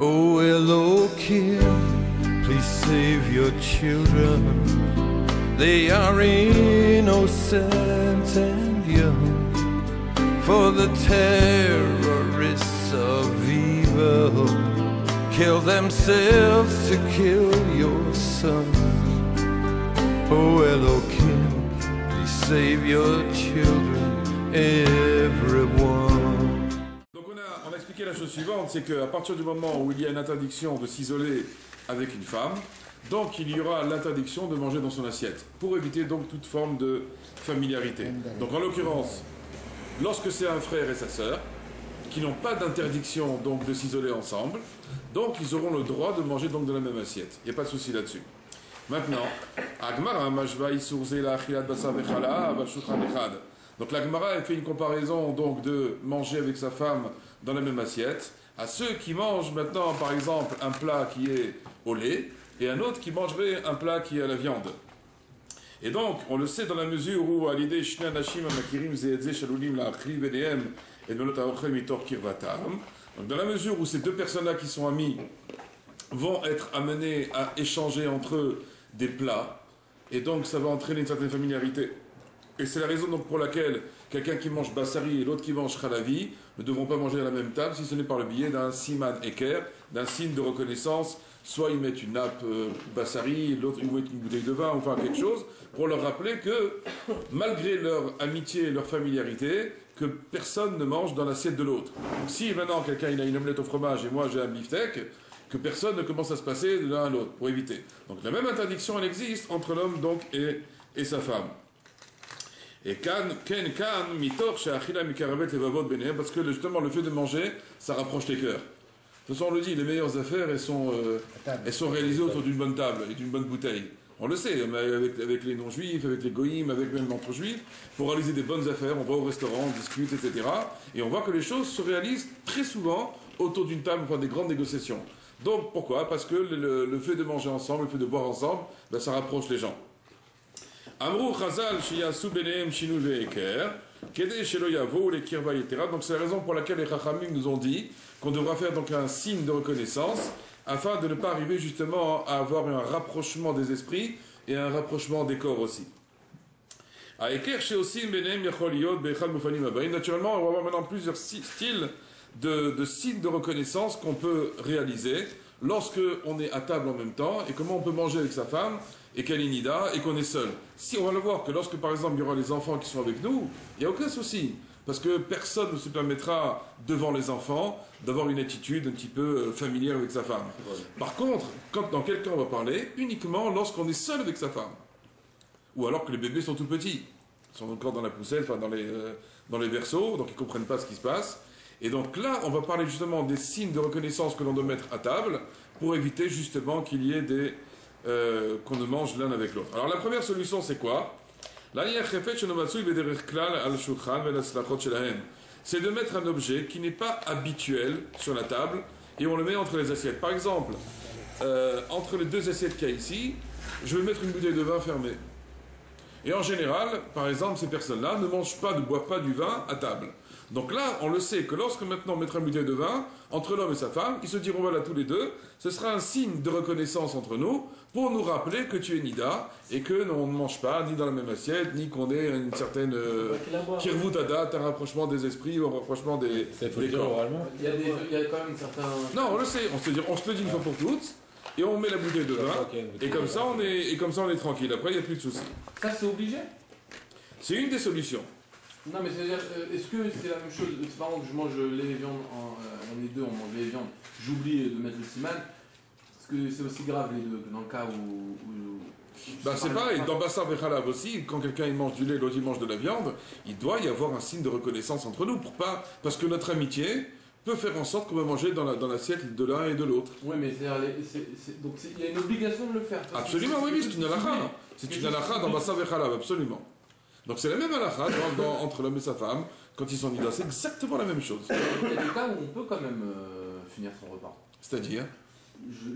Oh Elohim, please save your children. They are innocent and young. For the terrorists of evil kill themselves to kill your sons. Oh Elohim, please save your children, everyone. On a expliqué la chose suivante, c'est qu'à partir du moment où il y a une interdiction de s'isoler avec une femme, donc il y aura l'interdiction de manger dans son assiette, pour éviter donc toute forme de familiarité. Donc en l'occurrence, lorsque c'est un frère et sa sœur, qui n'ont pas d'interdiction donc de s'isoler ensemble, donc ils auront le droit de manger donc de la même assiette. Il n'y a pas de souci là-dessus. Maintenant, donc la Gemara a fait une comparaison donc de manger avec sa femme dans la même assiette à ceux qui mangent maintenant par exemple un plat qui est au lait et un autre qui mangerait un plat qui est à la viande. Et donc on le sait dans la mesure où à l'idée donc dans la mesure où ces deux personnes-là qui sont amis vont être amenés à échanger entre eux des plats et donc ça va entraîner une certaine familiarité. Et c'est la raison donc pour laquelle quelqu'un qui mange bassari et l'autre qui mange khalavi ne devront pas manger à la même table si ce n'est par le biais d'un siman eker, d'un signe de reconnaissance. Soit ils mettent une nappe bassari, l'autre ils mettent une bouteille de vin, enfin quelque chose, pour leur rappeler que malgré leur amitié et leur familiarité, que personne ne mange dans l'assiette de l'autre. Donc si maintenant quelqu'un il a une omelette au fromage et moi j'ai un beefsteak, que personne ne commence à se passer de l'un à l'autre, pour éviter. Donc la même interdiction elle existe entre l'homme donc et sa femme. Et parce que justement le fait de manger, ça rapproche les cœurs. De toute façon, on le dit, les meilleures affaires, elles sont réalisées autour d'une bonne table et d'une bonne bouteille. On le sait, avec les non-juifs, avec les goïms, avec même entre juifs, pour réaliser des bonnes affaires, on va au restaurant, on discute, etc. Et on voit que les choses se réalisent très souvent autour d'une table, enfin des grandes négociations. Donc pourquoi? Parce que le fait de manger ensemble, le fait de boire ensemble, ben, ça rapproche les gens. Amrou Chazal Shiyasu Benehem Shinu Ve'eker, Kede Shelo Yavo, les Kirva etc. Donc c'est la raison pour laquelle les Chachamim nous ont dit qu'on devra faire donc un signe de reconnaissance afin de ne pas arriver justement à avoir un rapprochement des esprits et un rapprochement des corps aussi. Naturellement, on va avoir maintenant plusieurs styles de signes de reconnaissance qu'on peut réaliser lorsque on est à table en même temps et comment on peut manger avec sa femme et qu'elle est nida et qu'on est seul. Si on va le voir que lorsque par exemple il y aura les enfants qui sont avec nous, il n'y a aucun souci. Parce que personne ne se permettra devant les enfants d'avoir une attitude un petit peu familière avec sa femme. Par contre, quand dans quel cas on va parler, uniquement lorsqu'on est seul avec sa femme. Ou alors que les bébés sont tout petits. Ils sont encore dans la poussette, enfin dans les berceaux, donc ils ne comprennent pas ce qui se passe. Et donc là, on va parler justement des signes de reconnaissance que l'on doit mettre à table pour éviter justement qu'il y ait qu'on ne mange l'un avec l'autre. Alors la première solution, c'est quoi? C'est de mettre un objet qui n'est pas habituel sur la table et on le met entre les assiettes. Par exemple, entre les deux assiettes qu'il y a ici, je vais mettre une bouteille de vin fermée. Et en général, par exemple, ces personnes-là ne boivent pas du vin à table. Donc là, on le sait que lorsque maintenant on mettra une bouteille de vin entre l'homme et sa femme, ils se diront voilà tous les deux, ce sera un signe de reconnaissance entre nous pour nous rappeler que tu es nida et que on ne mange pas ni dans la même assiette, ni qu'on ait une certaine kirvut adat, un rapprochement des esprits ou un rapprochement des corps. Il y a quand même certains... Non, on le sait, on se le dit une fois pour toutes. Et on met la bouteille de vin, et comme ça on est tranquille. Après, il n'y a plus de soucis. Ça, c'est obligé? C'est une des solutions. Non, mais c'est-à-dire, est-ce que c'est la même chose? Par exemple, je mange les viandes, on est deux, on mange les viandes, j'oublie de mettre le siman. Est-ce que c'est aussi grave les deux, dans le cas où Ben, c'est pareil, dans Bassar Bechalav aussi, quand quelqu'un il mange du lait, l'autre il mange de la viande, il doit y avoir un signe de reconnaissance entre nous, parce que notre amitié peut faire en sorte qu'on va manger dans l'assiette de l'un et de l'autre. Oui, mais donc il y a une obligation de le faire. Absolument, oui, c'est une halakha. C'est une halakha dans Bassar Bechalav, absolument. Donc c'est la même halakha entre l'homme et sa femme, quand ils sont nida, c'est exactement la même chose. Il y a des cas où on peut quand même finir son repas. C'est-à-dire je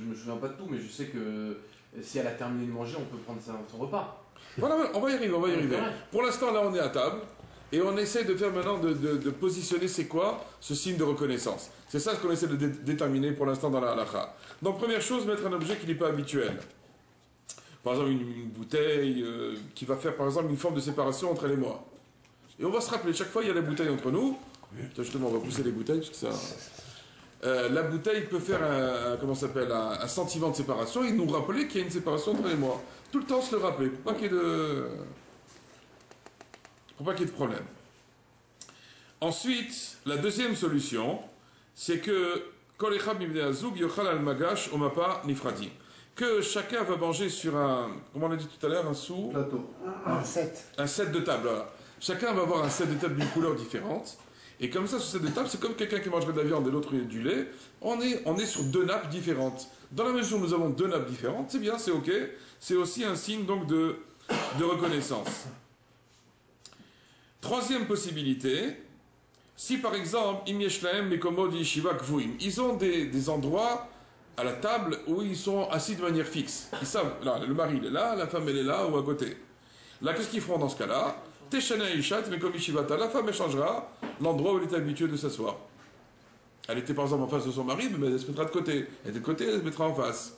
me souviens pas de tout, mais je sais que si elle a terminé de manger, on peut prendre son repas. Voilà, on va y arriver. Pour l'instant, là, on est à table. Et on essaie de faire maintenant de positionner c'est quoi ce signe de reconnaissance. C'est ça ce qu'on essaie de déterminer pour l'instant dans la halakha. Donc première chose, mettre un objet qui n'est pas habituel. Par exemple une bouteille qui va faire par exemple une forme de séparation entre elle et moi. Et on va se rappeler, chaque fois il y a la bouteille entre nous. Justement on va pousser les bouteilles parce que ça... la bouteille peut faire un sentiment de séparation et nous rappeler qu'il y a une séparation entre elle et moi. Tout le temps se le rappeler, pour pas qu'il y ait de problème. Ensuite, la deuxième solution, c'est que que chacun va manger sur un, comment on a dit tout à l'heure, un sou, plateau. Un set de table. Voilà. Chacun va avoir un set de table d'une couleur différente. Et comme ça, sur ce set de table, c'est comme quelqu'un qui mangerait de la viande et l'autre du lait. On est sur deux nappes différentes. Dans la mesure où nous avons deux nappes différentes, c'est bien, c'est ok. C'est aussi un signe donc de reconnaissance. Troisième possibilité, si par exemple, ils ont des endroits à la table où ils sont assis de manière fixe. Ils savent, là, le mari il est là, la femme elle est là ou à côté. Là, qu'est-ce qu'ils feront dans ce cas-là? La femme échangera l'endroit où elle était habituée de s'asseoir. Elle était par exemple en face de son mari, mais elle se mettra de côté. Elle était de côté, elle se mettra en face.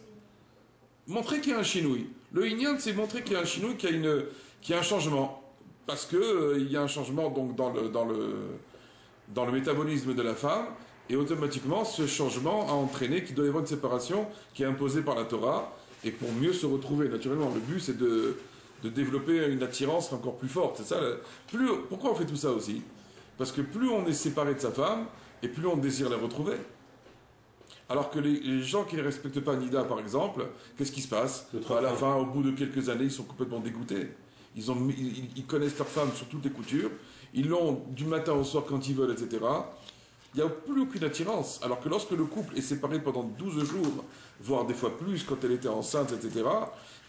Montrer qu'il y a un chinouille. Le Inyan, c'est montrer qu'il y a un chinouille, qu'il y a un changement. Parce que il y a un changement donc dans le métabolisme de la femme, et automatiquement ce changement a entraîné qu'il doit y avoir une séparation qui est imposée par la Torah, et pour mieux se retrouver. Naturellement, le but c'est de développer une attirance encore plus forte. C'est ça. Pourquoi on fait tout ça aussi? Parce que plus on est séparé de sa femme, et plus on désire la retrouver. Alors que les gens qui ne respectent pas Nida, par exemple, qu'est-ce qui se passe? À la fin, au bout de quelques années, ils sont complètement dégoûtés. Ils connaissent leur femme sur toutes les coutures, ils l'ont du matin au soir quand ils veulent, etc. Il n'y a plus aucune attirance. Alors que lorsque le couple est séparé pendant 12 jours, voire des fois plus quand elle était enceinte, etc.,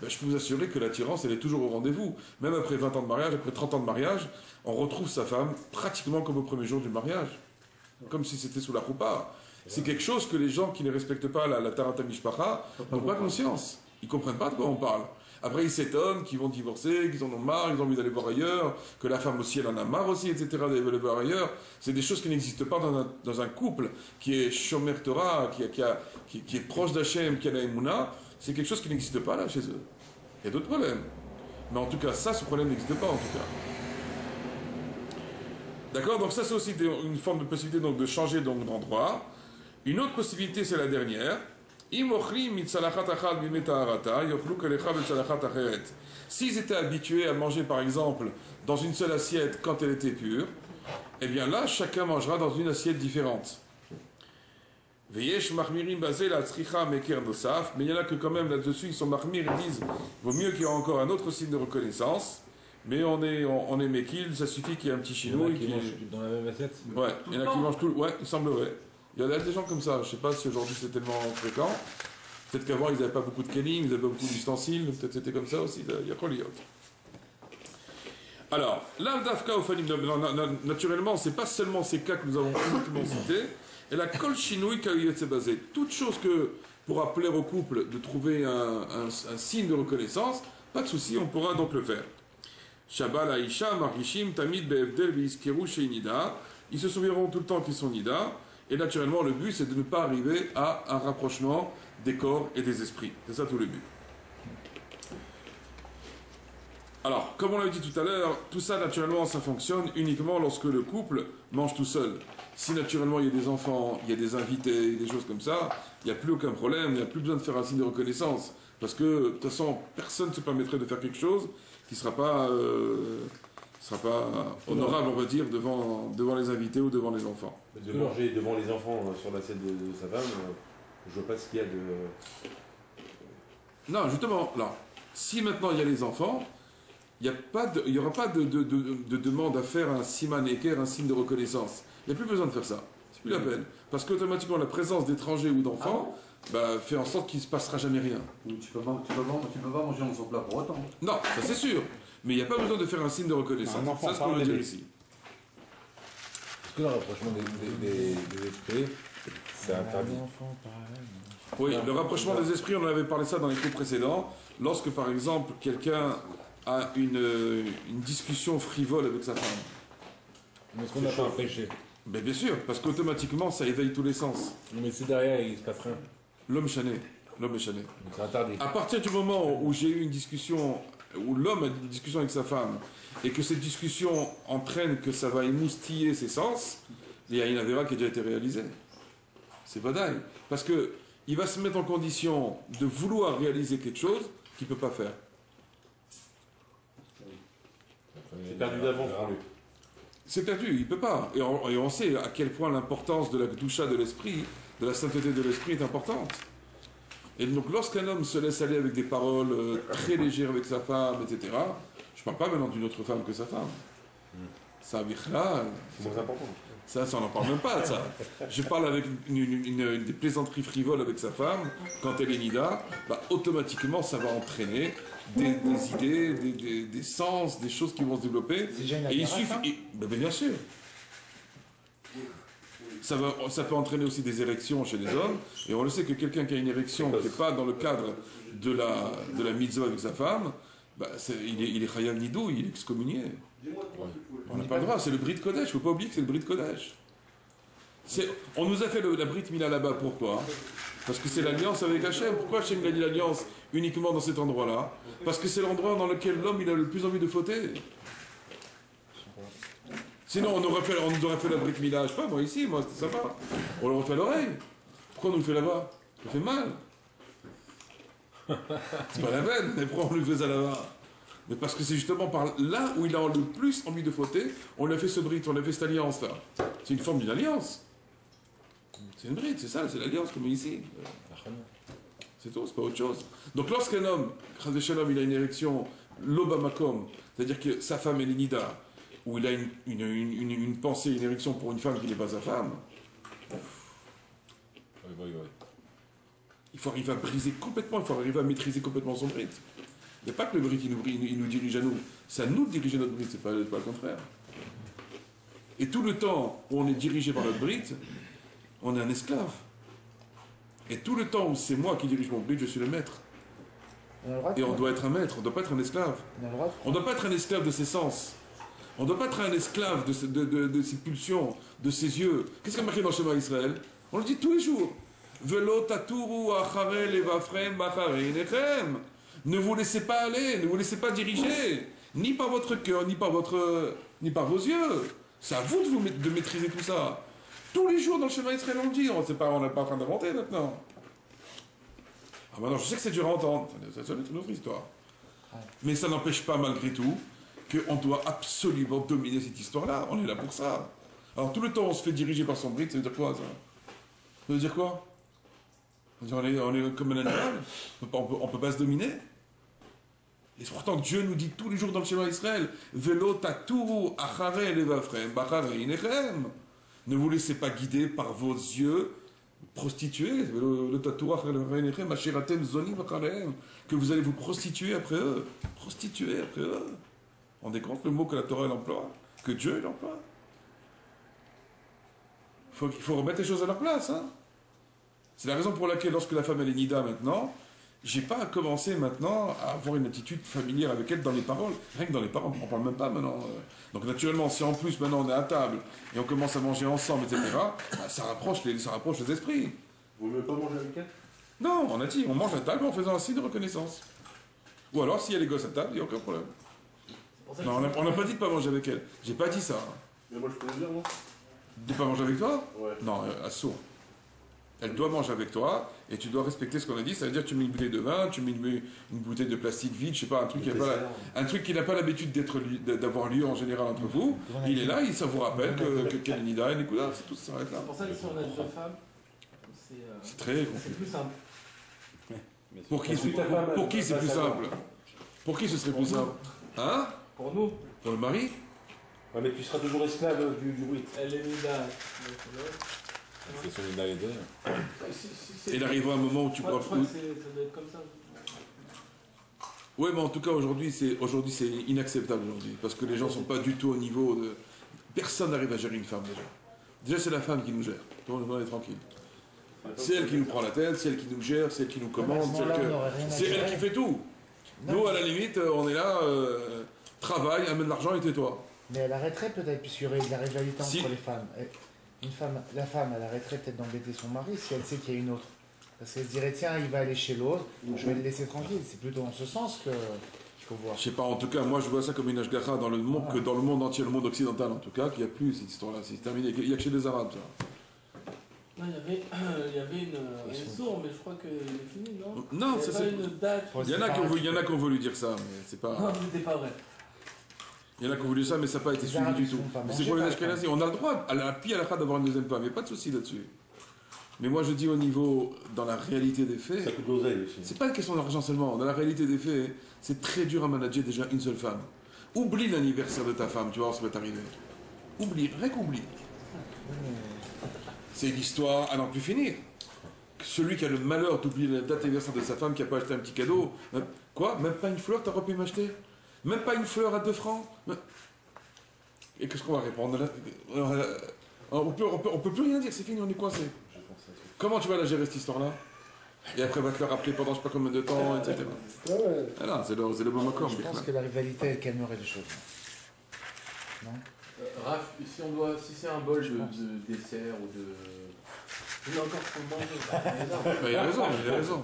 ben je peux vous assurer que l'attirance, elle est toujours au rendez-vous. Même après 20 ans de mariage, après 30 ans de mariage, on retrouve sa femme pratiquement comme au premier jour du mariage. Comme si c'était sous la roupa. C'est quelque chose que les gens qui ne respectent pas la Tarata Mishpacha n'ont pas conscience. Ils ne comprennent pas de quoi on parle. Après, ils s'étonnent qu'ils vont divorcer, qu'ils en ont marre, ils ont envie d'aller voir ailleurs, que la femme aussi, elle en a marre aussi, etc., d'aller voir ailleurs. C'est des choses qui n'existent pas dans un couple qui est Shomer Torah, qui est proche d'Hachem, qui a la Emouna. C'est quelque chose qui n'existe pas là chez eux. Il y a d'autres problèmes. Mais en tout cas, ce problème n'existe pas en tout cas. D'accord? Donc ça, c'est aussi une forme de possibilité donc, de changer d'endroit. Une autre possibilité, c'est la dernière. S'ils étaient habitués à manger par exemple dans une seule assiette quand elle était pure, eh bien là chacun mangera dans une assiette différente. Mais il y en a que quand même là-dessus ils sont mahmir, ils disent vaut mieux qu'il y ait encore un autre signe de reconnaissance, mais on est mekil, ça suffit qu'il y ait un petit chinouille qui mange dans la même assiette. Ouais, il y en a qui mangent tout. Ouais, il semblerait. Il y a des gens comme ça, je ne sais pas si aujourd'hui c'est tellement fréquent. Peut-être qu'avant ils n'avaient pas beaucoup de kelim, ils n'avaient pas beaucoup d'ustensiles, peut-être c'était comme ça aussi, il y a Koliot. Alors, l'Avdafka au Fanim, naturellement, ce n'est pas seulement ces cas que nous avons uniquement cités, et la Kol Shinui Kayet s'est basée. Toute chose que pourra plaire au couple de trouver un signe de reconnaissance, pas de souci, on pourra donc le faire. Shabbat Aisha, Marishim, Tamid, Be'evdel, Ve'iskeru, Sheinida, ils se souviendront tout le temps qu'ils sont Nida. Et naturellement, le but, c'est de ne pas arriver à un rapprochement des corps et des esprits. C'est ça tout le but. Alors, comme on l'a dit tout à l'heure, tout ça, naturellement, ça fonctionne uniquement lorsque le couple mange tout seul. Si, naturellement, il y a des enfants, il y a des invités, des choses comme ça, il n'y a plus aucun problème, il n'y a plus besoin de faire un signe de reconnaissance. Parce que, de toute façon, personne ne se permettrait de faire quelque chose qui ne sera pas honorable, on va dire, devant les invités ou devant les enfants. De manger devant les enfants sur l'assiette de sa femme, je vois pas ce qu'il y a de... Non, justement, là, si maintenant il y a les enfants, il n'y aura pas de demande à faire un siman eker, un signe de reconnaissance. Il n'y a plus besoin de faire ça. C'est plus la peine. Parce qu'automatiquement, la présence d'étrangers ou d'enfants fait en sorte qu'il ne se passera jamais rien. Tu peux pas manger dans son plat pour autant. Non, ça c'est sûr. Mais il n'y a pas besoin de faire un signe de reconnaissance. C'est ça ce qu'on veut dire ici. Est-ce que le rapprochement des esprits, c'est interdit? Oui, le rapprochement des esprits, on en avait parlé ça dans les cours précédents. Lorsque, par exemple, quelqu'un a une discussion frivole avec sa femme, Mais est-ce qu'on n'a pas un péché? Mais bien sûr, parce qu'automatiquement, ça éveille tous les sens. Mais c'est derrière, il se passe rien. L'homme chané. L'homme est chané. Donc c'est interdit. À partir du moment où j'ai eu une discussion, où l'homme a une discussion avec sa femme, et que cette discussion entraîne que ça va émoustiller ses sens, il y a une avéra qui a déjà été réalisée. C'est badaï. Parce que il va se mettre en condition de vouloir réaliser quelque chose qu'il ne peut pas faire. C'est perdu d'avance pour lui. C'est perdu, il ne peut pas. Et on sait à quel point l'importance de la doucha de l'esprit, de la sainteté de l'esprit est importante. Et donc lorsqu'un homme se laisse aller avec des paroles très légères avec sa femme, etc., je ne parle pas maintenant d'une autre femme que sa femme. Ça, bichla, C'est moins important. ça, on n'en parle même pas de ça. Je parle avec des plaisanteries frivoles avec sa femme, quand elle est nida, bah, automatiquement ça va entraîner des idées, des sens, des choses qui vont se développer. C'est déjà une Et il aberration. suffit. Bah, bien sûr. Ça peut entraîner aussi des érections chez les hommes. Et on le sait que quelqu'un qui a une érection qui n'est pas dans le cadre de la mitzvah avec sa femme, bah, il est chayav nidou, il est excommunié. On n'a pas le droit, c'est le brit kodesh, il ne faut pas oublier que c'est le brit kodesh. On nous a fait la brit mila là-bas, pourquoi? Parce que c'est l'alliance avec Hachem. Pourquoi Hachem a dit l'alliance uniquement dans cet endroit-là? Parce que c'est l'endroit dans lequel l'homme il a le plus envie de fauter. Sinon on nous aurait fait la brit mila, je sais pas, moi ici, moi c'était sympa. On leur refait l'oreille. Pourquoi on nous le fait là-bas? Ça fait mal. C'est pas la peine, mais pourquoi on lui faisait là-bas? Mais parce que c'est justement par là où il a le plus envie de fauter, on lui a fait ce brit, on lui a fait cette alliance-là. C'est une forme d'une alliance. C'est une bride, c'est ça, c'est l'alliance comme ici. C'est tout, c'est pas autre chose. Donc lorsqu'un homme, Chas Shalom, il a une érection, l'obamakom, c'est-à-dire que sa femme est nida, ou il a une pensée, une érection pour une femme qui n'est pas sa femme, il faut arriver à briser complètement, il faut arriver à maîtriser complètement son bride. Il n'y a pas que le bride il nous dirige à nous, c'est à nous de diriger notre bride, c'est pas le contraire. Et tout le temps où on est dirigé par notre bride, on est un esclave. Et tout le temps où c'est moi qui dirige mon bride, je suis le maître. Et on doit être un maître, on ne doit pas être un esclave. On ne doit pas être un esclave de ses sens. On ne doit pas être un esclave de ses pulsions, de ses yeux. Qu'est-ce qu'il y a marqué dans le schéma Israël? On le dit tous les jours. Velo taturu achare levafrem bachare nechem. Ne vous laissez pas aller, ne vous laissez pas diriger, ni par votre cœur, ni par vos yeux. C'est à vous de maîtriser tout ça. Tous les jours dans le schéma Israël, on le dit, on n'est pas en train d'inventer maintenant. Ah maintenant, je sais que c'est dur à entendre, ça va être une autre histoire. Mais ça n'empêche pas malgré tout qu'on doit absolument dominer cette histoire-là. On est là pour ça. Alors tout le temps, on se fait diriger par son bride, ça veut dire quoi ça? Ça veut dire quoi? On est comme un animal, on ne peut pas se dominer. Et pourtant, Dieu nous dit tous les jours dans le schéma Israël, Velo taturu achare levafrem bachare nechem. Ne vous laissez pas guider par vos yeux prostitués, que vous allez vous prostituer après eux. Prostituer après eux. On décompte le mot que la Torah emploie, que Dieu l'emploie. Il faut remettre les choses à leur place. Hein. C'est la raison pour laquelle, lorsque la femme elle est nida maintenant, j'ai pas à commencer maintenant à avoir une attitude familière avec elle dans les paroles. Rien que dans les paroles, on ne parle même pas maintenant. Donc naturellement, si en plus maintenant on est à table et on commence à manger ensemble, etc., bah, ça rapproche les esprits. Vous ne voulez pas manger avec elle? Non, on a dit, on mange à table en faisant un signe de reconnaissance. Ou alors, s'il y a les gosses à table, il n'y a aucun problème. Non, on n'a pas dit de ne pas manger avec elle. J'ai pas dit ça. Mais moi je peux le dire, moi. De ne pas manger avec toi? Ouais. Non, assourd. Elle doit manger avec toi et tu dois respecter ce qu'on a dit. Ça veut dire que tu mets une bouteille de vin, tu mets une bouteille de plastique vide, je sais pas, un truc qui n'a pas l'habitude d'avoir lieu en général entre vous. Il est là, ça vous rappelle que Kalinida et Nikuda, c'est tout, ça s'arrête là. C'est pour ça que si on a deux femmes, C'est très c'est compliqué. plus simple. Pour qui c'est plus simple? Pour qui ce serait plus simple? Hein? Pour nous, Pour le mari? Ouais, mais tu seras toujours esclave du bruit. elle est mida. C'est son idée. Il arrivera un moment où tu crois. Je crois que ça doit être comme ça. Oui, mais en tout cas, aujourd'hui, c'est inacceptable aujourd'hui. Parce que les gens ne sont pas du tout au niveau de. Personne n'arrive à gérer une femme déjà. Déjà, c'est la femme qui nous gère. Donc, on est tranquille. C'est elle qui nous prend la tête, c'est elle qui nous gère, c'est elle qui nous commande, c'est elle qui fait tout. Nous, à la limite, on est là, travaille, amène l'argent et tais-toi. Mais elle arrêterait peut-être, puisqu'il y aurait de la rivalité entre Si. les femmes. La femme, elle arrêterait peut-être d'embêter son mari si elle sait qu'il y a une autre. Parce qu'elle se dirait, tiens, il va aller chez l'autre, je vais le laisser tranquille. C'est plutôt dans ce sens qu'il faut voir. Je sais pas, en tout cas, moi je vois ça comme une ashgacha dans le monde, que dans le monde entier, le monde occidental en tout cas, qu'il n'y a plus cette histoire-là, c'est terminé, il n'y a que chez les Arabes ça. Non, il y avait une sourde, mais je crois qu'elle est finie, non? Non, il y ça avait c'est... une date. Il y en a qui ont voulu dire ça, mais c'est pas... Non, c'était pas vrai. Il y en a qui ont voulu ça, mais ça n'a pas été Les suivi Arabes, du ils tout. font pas Mais c'est manger pour les par Ashkenazis, on a le droit, à la pire d'avoir une deuxième femme, il n'y a pas de souci là-dessus. Mais moi je dis au niveau, dans la réalité des Ça faits, coûte l'oseille aussi. c'est pas une question d'argent seulement, dans la réalité des faits, c'est très dur à manager déjà une seule femme. Oublie l'anniversaire de ta femme, tu vois, ça va t'arriver. Oublie, rien qu'oublie. C'est l'histoire à n'en plus finir. Celui qui a le malheur d'oublier la date d'anniversaire de sa femme, qui n'a pas acheté un petit cadeau. Quoi? Même pas une fleur, t'as pas pu m'acheter? Même pas une fleur à 2 francs? Et qu'est-ce qu'on va répondre là? On peut plus rien dire, c'est fini, on est coincé. Comment tu vas la gérer cette histoire-là? Et après, va te le rappeler pendant je sais pas combien de temps, etc. Ah non, c'est le bon accord. Je pense que la rivalité, elle calmerait les choses. Non? Raph, si c'est un bol de dessert ou de... Il y a encore pour manger. Il a raison, il a raison.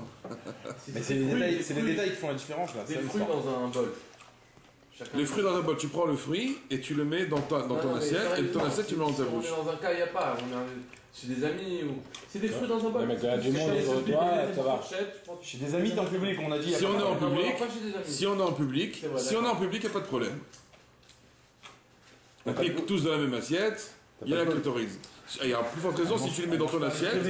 Mais c'est les détails qui font la différence là. Des c'est fruits l'histoire. dans un bol. Chacun Les fruits dans un bol, tu prends le fruit et tu le mets dans ton assiette, et ton assiette tu le mets dans ta On bouche. est dans un cas, il n'y a pas. On est chez des amis ou. C'est des fruits dans un bol. Ouais, mais quand il y a du monde autour de toi, ça va. va. Chez des amis, t'es en public, on a dit. Si on est en public, Pas chez des amis. si on est en public, C'est vrai, si on est en public, il n'y a pas de problème. On pique tous dans la même assiette, il y en a qui autorisent. Il y a plus forte raison si tu les mets dans ton assiette,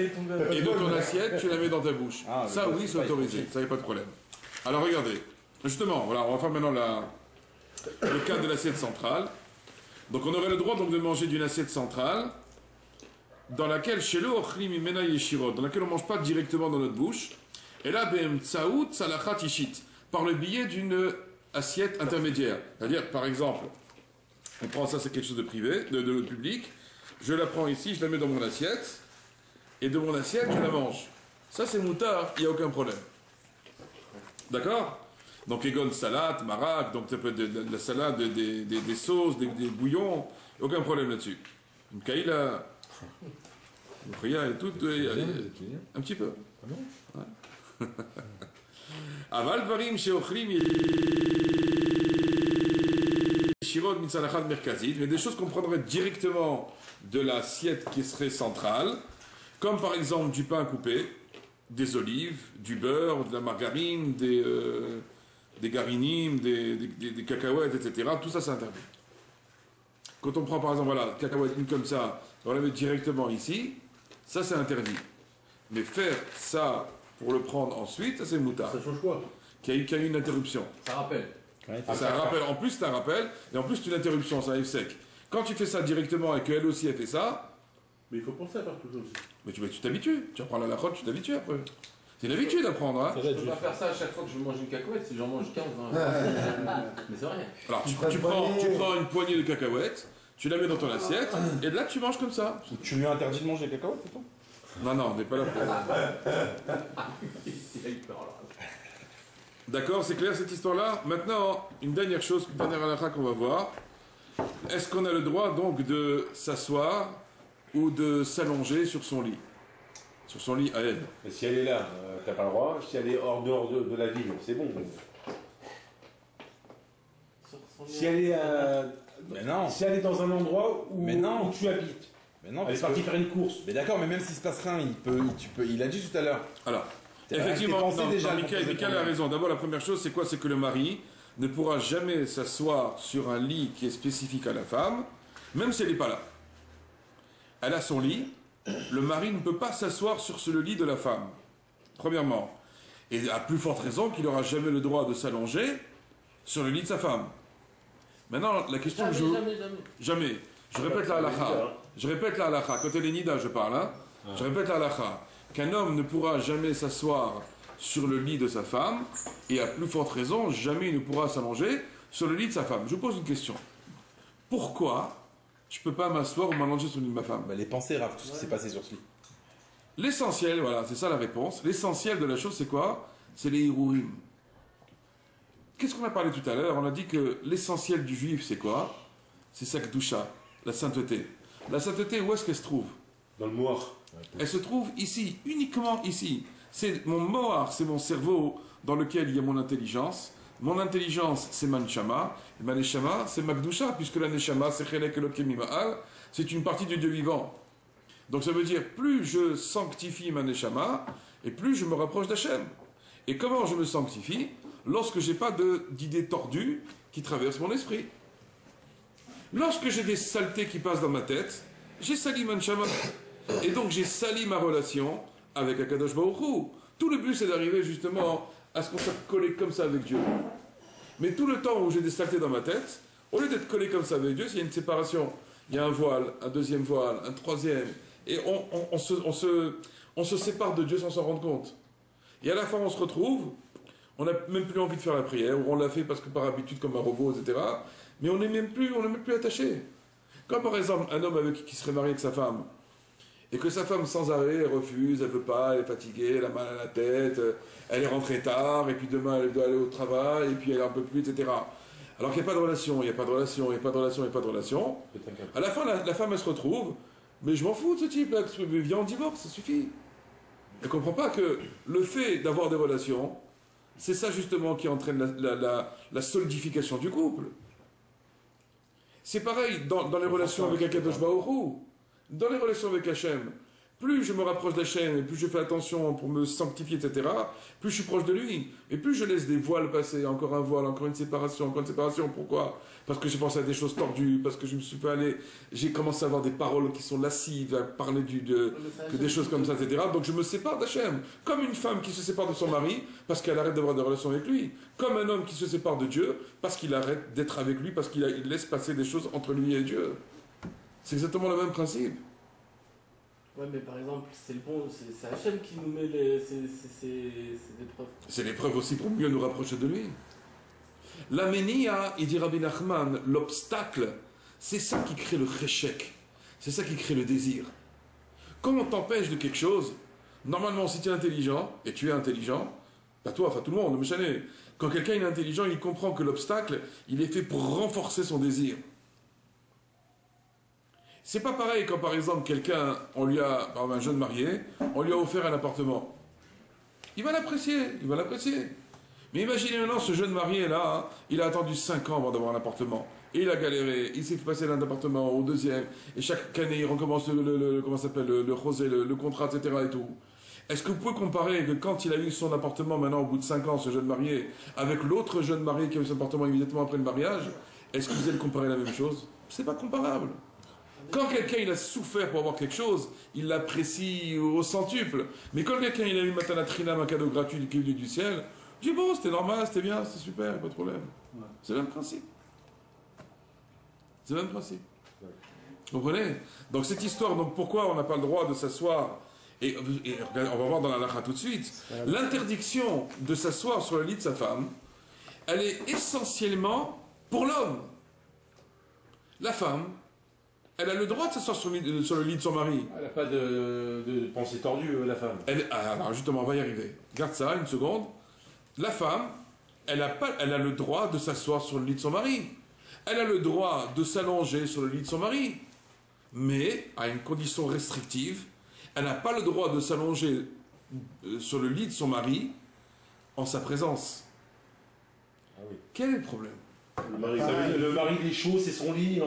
et dans ton assiette, tu la mets dans ta bouche. Ah, Ça, mais oui, c'est c'est pas autorisé, possible. ça, il n'y a pas de problème. Alors, regardez. Justement, voilà, on va faire maintenant le cas de l'assiette centrale. Donc, on aurait le droit donc, de manger d'une assiette centrale, dans laquelle, chez le ochlim imena yeshirot, dans laquelle on ne mange pas directement dans notre bouche. Et là, tsaout salachat ishit, par le biais d'une assiette intermédiaire. C'est-à-dire, par exemple, on prend ça, c'est quelque chose de privé, de public. Je la prends ici, je la mets dans mon assiette, et de mon assiette, je la mange. Ça, c'est moutard, il n'y a aucun problème. D'accord? Donc, egon salade, marak, donc ça peut être de la salade, des sauces, des bouillons, aucun problème là-dessus. Une kaïla, une fria et tout, un petit peu. Ouais. Aval dvarim sheochlim yeshirot mitzalachat merkazit, mais des choses qu'on prendrait directement de l'assiette qui serait centrale, comme par exemple du pain coupé, des olives, du beurre, de la margarine, des garinimes, des cacahuètes, etc. Tout ça, c'est interdit. Quand on prend par exemple, voilà, cacahuètes une comme ça, on la met directement ici, ça c'est interdit. Mais faire ça pour le prendre ensuite, ça c'est moutard. Ça change quoi? Qui a eu une interruption. Ça rappelle. C'est un rappel. En plus, c'est un rappel, et en plus, c'est une interruption, ça arrive sec. Quand tu fais ça directement et qu'elle aussi a fait ça, Mais il faut penser à faire tout ça aussi. mais tu t'habitues. Tu apprends la lachotte, tu t'habitues après. C'est une habitude à prendre, hein. Je peux pas faire ça à chaque fois que je mange une cacahuète si j'en mange 15. Mais c'est rien. Alors, tu prends une poignée de cacahuètes, tu la mets dans ton assiette, et là, tu manges comme ça. Tu lui as interdit de manger des cacahuètes, c'est tout? Non, non, on n'est pas là pour... Il a eu peur alors. D'accord, c'est clair cette histoire-là. Maintenant, une dernière chose, une dernière halakha qu'on va voir. Est-ce qu'on a le droit donc de s'asseoir ou de s'allonger sur son lit? Sur son lit à elle. Mais si elle est là, t'as pas le droit. Si elle est dehors de la ville, c'est bon. Si elle est, Mais non. si elle est dans un endroit où, Mais non. où tu habites, Mais non, elle est parce partie que... faire une course. Mais d'accord, mais même s'il se passe rien, il a dit tout à l'heure. Alors, T'as effectivement, pensé déjà à Michael proposer a raison. D'abord, la première chose, c'est quoi? C'est que le mari ne pourra jamais s'asseoir sur un lit qui est spécifique à la femme, même si elle n'est pas là. Elle a son lit, le mari ne peut pas s'asseoir sur le lit de la femme, premièrement. Et à plus forte raison qu'il n'aura jamais le droit de s'allonger sur le lit de sa femme. Maintenant, la question que je... Jamais. Je répète la halakha. Je répète la halakha. Quand elle est nida, je parle. Hein. Je répète la halakha. Qu'un homme ne pourra jamais s'asseoir sur le lit de sa femme, et à plus forte raison, jamais il ne pourra s'allonger sur le lit de sa femme. Je vous pose une question. Pourquoi je ne peux pas m'asseoir ou m'allonger sur le lit de ma femme? Bah, les pensées, Raph, tout ce qui s'est passé sur ce lit. L'essentiel, voilà, c'est ça la réponse. L'essentiel de la chose, c'est quoi? C'est les hirourim. Qu'est-ce qu'on a parlé tout à l'heure? On a dit que l'essentiel du juif, c'est quoi? c'est sa Kedusha, la sainteté. La sainteté, où est-ce qu'elle se trouve? Dans le moir. Elle se trouve ici, uniquement ici. C'est mon mohar, c'est mon cerveau dans lequel il y a mon intelligence. Mon intelligence, c'est ma neshama. Et ma neshama, c'est ma Kedusha, puisque la neshama, c'est Chelek Elokim Mima'al, c'est une partie du Dieu vivant. Donc ça veut dire, plus je sanctifie ma neshama, et plus je me rapproche d'Hachem. Et comment je me sanctifie? Lorsque je n'ai pas d'idées tordues qui traversent mon esprit. Lorsque j'ai des saletés qui passent dans ma tête, j'ai sali ma neshama. Et donc j'ai sali ma relation avec Akadosh Baruch Hu. Tout le but, c'est d'arriver justement à ce qu'on soit collé comme ça avec Dieu. Mais tout le temps où j'ai des saletés dans ma tête, au lieu d'être collé comme ça avec Dieu, il y a une séparation. Il y a un voile, un deuxième voile, un troisième. Et on se sépare de Dieu sans s'en rendre compte. Et à la fin, on se retrouve, on n'a même plus envie de faire la prière, ou on l'a fait parce que par habitude comme un robot, etc. Mais on n'est même plus attaché. Comme par exemple un homme qui serait marié avec sa femme, et que sa femme sans arrêt elle refuse, elle veut pas, elle est fatiguée, elle a mal à la tête, elle est rentrée tard, et puis demain elle doit aller au travail, et puis elle en peut plus, etc. Alors qu'il n'y a pas de relation, il n'y a pas de relation, il n'y a pas de relation, il n'y a pas de relation. À la fin, la femme elle se retrouve, mais je m'en fous de ce type, là, viens en divorce, ça suffit. Elle ne comprend pas que le fait d'avoir des relations, c'est ça justement qui entraîne la solidification du couple. C'est pareil dans les relations avec Akadosh Baruch Hu. Dans les relations avec Hachem, plus je me rapproche d'Hachem, et plus je fais attention pour me sanctifier, etc., plus je suis proche de lui. Et plus je laisse des voiles passer, encore un voile, encore une séparation, encore une séparation. Pourquoi? Parce que j'ai pensé à des choses tordues, parce que je me suis fait aller, j'ai commencé à avoir des paroles qui sont lascives, à parler que des choses comme ça, etc. Donc je me sépare d'Hachem. Comme une femme qui se sépare de son mari, parce qu'elle arrête d'avoir des relations avec lui. Comme un homme qui se sépare de Dieu, parce qu'il arrête d'être avec lui, parce qu'il laisse passer des choses entre lui et Dieu. C'est exactement le même principe. Ouais, mais par exemple, c'est Hachem qui nous met ces épreuves. C'est l'épreuve aussi pour mieux nous rapprocher de lui. La ménia, il dit Rabbi Nachman, l'obstacle, c'est ça qui crée le cheshek. C'est ça qui crée le désir. Quand on t'empêche de quelque chose, normalement, si tu es intelligent, et tu es intelligent, pas toi, enfin tout le monde, me chaîne. Quand quelqu'un est intelligent, il comprend que l'obstacle, il est fait pour renforcer son désir. C'est pas pareil quand par exemple quelqu'un, par exemple un jeune marié, on lui a offert un appartement. Il va l'apprécier. Mais imaginez maintenant ce jeune marié là, il a attendu 5 ans avant d'avoir un appartement. Et il a galéré, il s'est fait passer d'un appartement au deuxième, et chaque année il recommence le rosé, le contrat, etc. et tout. Est-ce que vous pouvez comparer que quand il a eu son appartement maintenant au bout de 5 ans, ce jeune marié, avec l'autre jeune marié qui a eu son appartement immédiatement après le mariage, est-ce que vous allez comparer la même chose? C'est pas comparable. Quand quelqu'un il a souffert pour avoir quelque chose, il l'apprécie au centuple. Mais quand quelqu'un il a eu Matana Trinam, un cadeau gratuit qui est venu du ciel, je dis bon, c'était normal, c'était bien, c'était super, pas de problème. Ouais. C'est le même principe. C'est le même principe. Ouais. Vous comprenez? Donc cette histoire, donc pourquoi on n'a pas le droit de s'asseoir et on va voir dans la lacha tout de suite. L'interdiction de s'asseoir sur le lit de sa femme, elle est essentiellement pour l'homme. La femme, elle a le droit de s'asseoir sur le lit de son mari. Elle n'a pas de pensée tordue, la femme. Alors justement, on va y arriver. Garde ça, une seconde. La femme, elle a le droit de s'asseoir sur le lit de son mari. Elle a le droit de s'allonger sur le lit de son mari. Mais, à une condition restrictive, elle n'a pas le droit de s'allonger sur le lit de son mari en sa présence. Ah oui. Quel est le problème? Le mari, il est chaud, c'est son lit.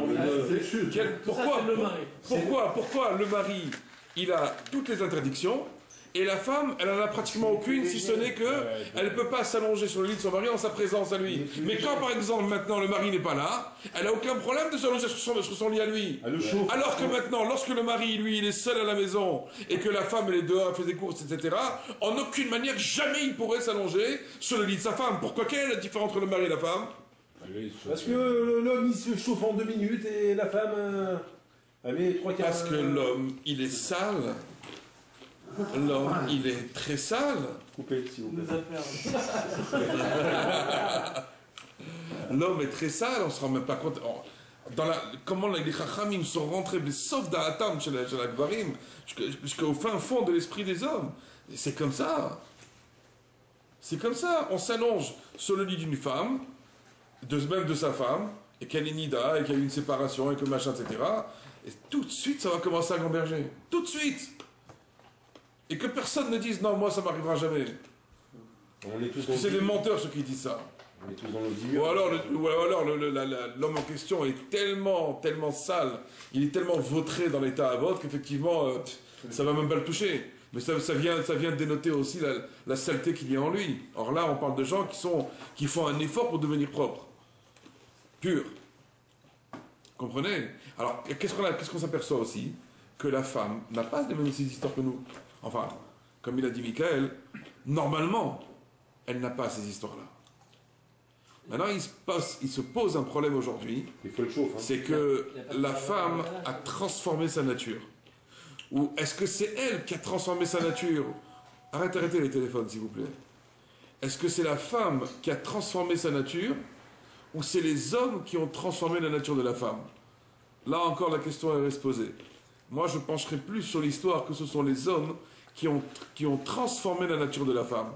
Pourquoi le mari, il a toutes les interdictions, et la femme, elle en a pratiquement aucune, si ce n'est qu'elle ne peut pas s'allonger sur le lit de son mari en sa présence à lui. Mais quand, par exemple, maintenant, le mari n'est pas là, elle n'a aucun problème de s'allonger sur son lit à lui. Alors que maintenant, lorsque le mari, lui, il est seul à la maison, et que la femme, elle est dehors, elle fait des courses, etc., en aucune manière, jamais il pourrait s'allonger sur le lit de sa femme. Pourquoi? Quelle est la différence entre le mari et la femme? Parce que l'homme il se chauffe en 2 minutes et la femme elle met 3 quarts. Parce que l'homme il est sale. L'homme il est très sale. Coupez s'il vous plaît. L'homme est très sale, on se rend même pas compte. Comment les chachamim sont rentrés, sauf d'Atam chez la Gvarim, jusqu'au fin fond de l'esprit des hommes. Et c'est comme ça. C'est comme ça. On s'allonge sur le lit d'une femme, même de sa femme, et qu'il y a une nida, et qu'il y a eu une séparation, et que machin, etc. Et tout de suite, ça va commencer à gamberger. Tout de suite. Et que personne ne dise, non, moi, ça m'arrivera jamais. On est tous Parce que c'est des menteurs, ceux qui disent ça. On est tous dans nos dix Ou alors, l'homme en question est tellement sale, il est tellement vautré dans l'état à vôtre qu'effectivement, ça va même pas le toucher. Mais ça vient dénoter aussi la saleté qu'il y a en lui. Or là, on parle de gens qui font un effort pour devenir propres. Pur. Comprenez? Alors, qu'est-ce qu'on s'aperçoit aussi? Que la femme n'a pas les mêmes histoires que nous. Enfin, comme il a dit Michael, normalement, elle n'a pas ces histoires-là. Maintenant, il se pose un problème aujourd'hui. Il faut le chauffer. C'est que la femme a transformé sa nature. Ou est-ce que c'est elle qui a transformé sa nature? Arrêtez les téléphones, s'il vous plaît. Est-ce que c'est la femme qui a transformé sa nature? Ou c'est les hommes qui ont transformé la nature de la femme? Là encore, la question est poser. Moi, je pencherai plus sur l'histoire que ce sont les hommes qui ont transformé la nature de la femme.